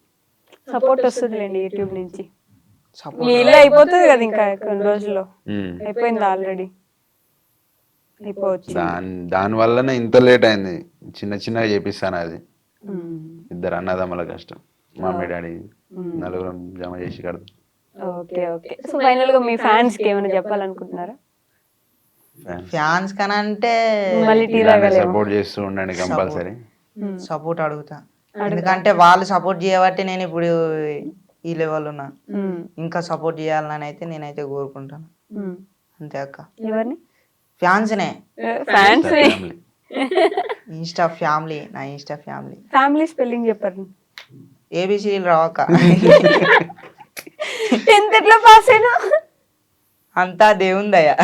Speaker 2: సపోర్ట్ వస్తుందిలేండి యూట్యూబ్ నుంచి. మీ ఇల్లు అయిపోతుంది కదా ఇంకా కొన్ని రోజుల్లో. అయిపోయింది ఆల్రెడీ, అయిపోవచ్చు.
Speaker 3: దాని వల్లనే ఇంత లేట్ అయింది. చిన్నగా చేపిస్తాను అది. ఇద్దరు అన్నదమ్ముల కష్టం, మమ్మీ డాడీ నలుగురం జమ చేసి కడతాం.
Speaker 2: Okay okay. సో ఫైనల్ గా మీ ఫ్యాన్స్ కి ఏమైనా చెప్పాలనుకుంటున్నారా?
Speaker 4: ఫ్యాన్స్ కన్నా అంటే
Speaker 2: మళ్ళీ టీ తాగలేము.
Speaker 3: సపోర్ట్ చేస్తూ ఉండండి కంపల్సరీ.
Speaker 4: సపోర్ట్ అడుగుతా, ఎందుకంటే వాళ్ళు సపోర్ట్ చేయబట్టి నేను ఇప్పుడు ఈ లెవెల్ ఉన్నా. ఇంకా సపోర్ట్ చేయాలని అయితే నేనైతే కోరుకుంటాను. అంతే అక్క.
Speaker 2: ఎవరిని?
Speaker 4: ఫ్యాన్స్నే.
Speaker 2: ఫ్యాన్స్.
Speaker 4: ఇన్స్టా ఫ్యామిలీ, నా ఇన్స్టా ఫ్యామిలీ.
Speaker 2: ఫ్యామిలీ స్పెల్లింగ్ చెప్పండి.
Speaker 4: ఏబిసిడీలు రావక్క.
Speaker 2: 10th ఎట్లా పాస్ అయినా?
Speaker 4: అంతా దేవుందయ్యా.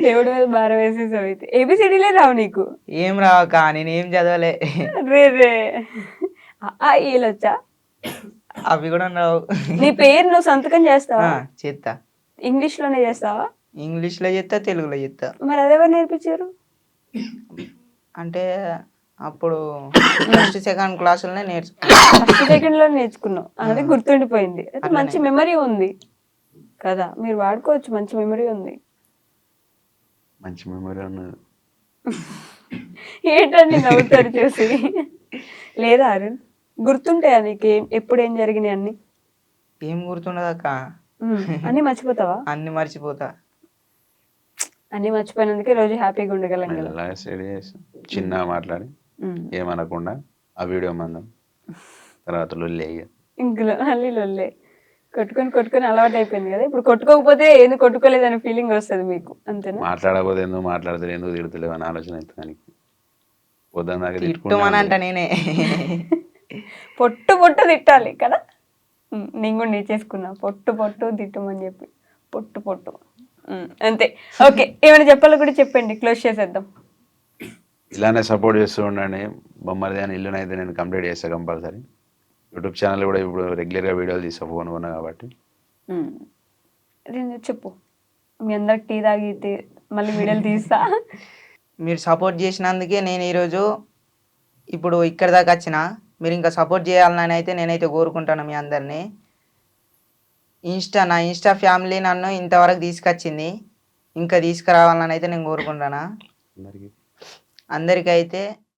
Speaker 2: దేవుడి మీద భారం వేసేసావు అయితే. ఏబిసిడీలే రావు నీకు?
Speaker 4: ఏం రావక్క, నేనేం చదవలే.
Speaker 2: రే రే వచ్చా?
Speaker 4: అవి కూడా రావు.
Speaker 2: నీ పేరు నువ్వు సంతకం చేస్తావా?
Speaker 4: చేస్తా.
Speaker 2: ఇంగ్లీష్ లోనే చేస్తావా?
Speaker 4: ఇంగ్లీష్ లో చేస్తా, తెలుగులో చేస్తా.
Speaker 2: మరి అదెవరు నేర్పించారు?
Speaker 4: అంటే అప్పుడు ఫస్ట్ సెకండ్ క్లాసులనే నేర్చుకున్నా.
Speaker 2: ఫస్ట్ సెకండ్ లో నేర్చుకున్నావు, అది గుర్తుండిపోయింది. అది మంచి మెమరీ ఉంది కదా, మీరు వాడుకోవచ్చు. మంచి మెమరీ ఉంది.
Speaker 3: మంచి మెమరీ ఉన్నది.
Speaker 2: ఏంటండి నవ్వుతారు చూసి? లేదా అరుణ్, గుర్తుంటాయా నీకు ఎప్పుడు ఏం జరిగినాయి అన్ని?
Speaker 4: ఏం గుర్తుండదక్క,
Speaker 2: అన్ని మర్చిపోతావా?
Speaker 4: అన్ని మర్చిపోతా.
Speaker 2: అన్ని మర్చిపోయినందుకే రోజు హ్యాపీగా ఉండగలం కదా.
Speaker 3: చిన్న మాట్లాడి ఏమనకుండా ఆ వీడియో మందం తర్వాత లొల్లి అయ్యా.
Speaker 2: ఇంకలో మళ్ళీ లొల్లే. కొట్టుకొని అలవాటు అయిపోయింది కదా. ఇప్పుడు కొట్టుకోకపోతే ఏంది కొట్టుకోలేదనే ఫీలింగ్ వస్తుంది మీకు, అంతేనా?
Speaker 3: మాట్లాడకపోతే ఎందుకు మాట్లాడతారు, ఎందుకు తిడతలేవు అని ఆలోచన అవుతుంది.
Speaker 4: తిట్టమనంట నేనే
Speaker 2: పొట్టు తిట్టాలి కదా. నేను కూడా నేర్చేసుకున్నా, పొట్టు తిట్టమని చెప్పి. పొట్టు అంతే. ఓకే, ఏమైనా చెప్పాలో కూడా చెప్పండి, క్లోజ్ చేసేద్దాం.
Speaker 3: ఇలానే సపోర్ట్ చేస్తూ ఉండండి. బొమ్మరిది అని ఇల్లునైతే నేను కంప్లీట్ చేస్తాను కంపల్సరీ. యూట్యూబ్ ఛానల్ కూడా ఇప్పుడు రెగ్యులర్గా వీడియోలు తీస్తా, ఫోన్ కొన్నా కాబట్టి.
Speaker 2: చెప్పు, మీ అందరికి టీ తాగి మళ్ళీ వీడియోలు తీస్తా.
Speaker 4: మీరు సపోర్ట్ చేసినందుకే నేను ఈరోజు ఇప్పుడు ఇక్కడ దాకా వచ్చిన. మీరు ఇంకా సపోర్ట్ చేయాలని అయితే నేనైతే కోరుకుంటాను మీ అందరినీ. నా ఇన్స్టా ఫ్యామిలీ నన్ను ఇంతవరకు తీసుకొచ్చింది, ఇంకా తీసుకురావాలని అయితే నేను కోరుకుంటాను. అందరికైతే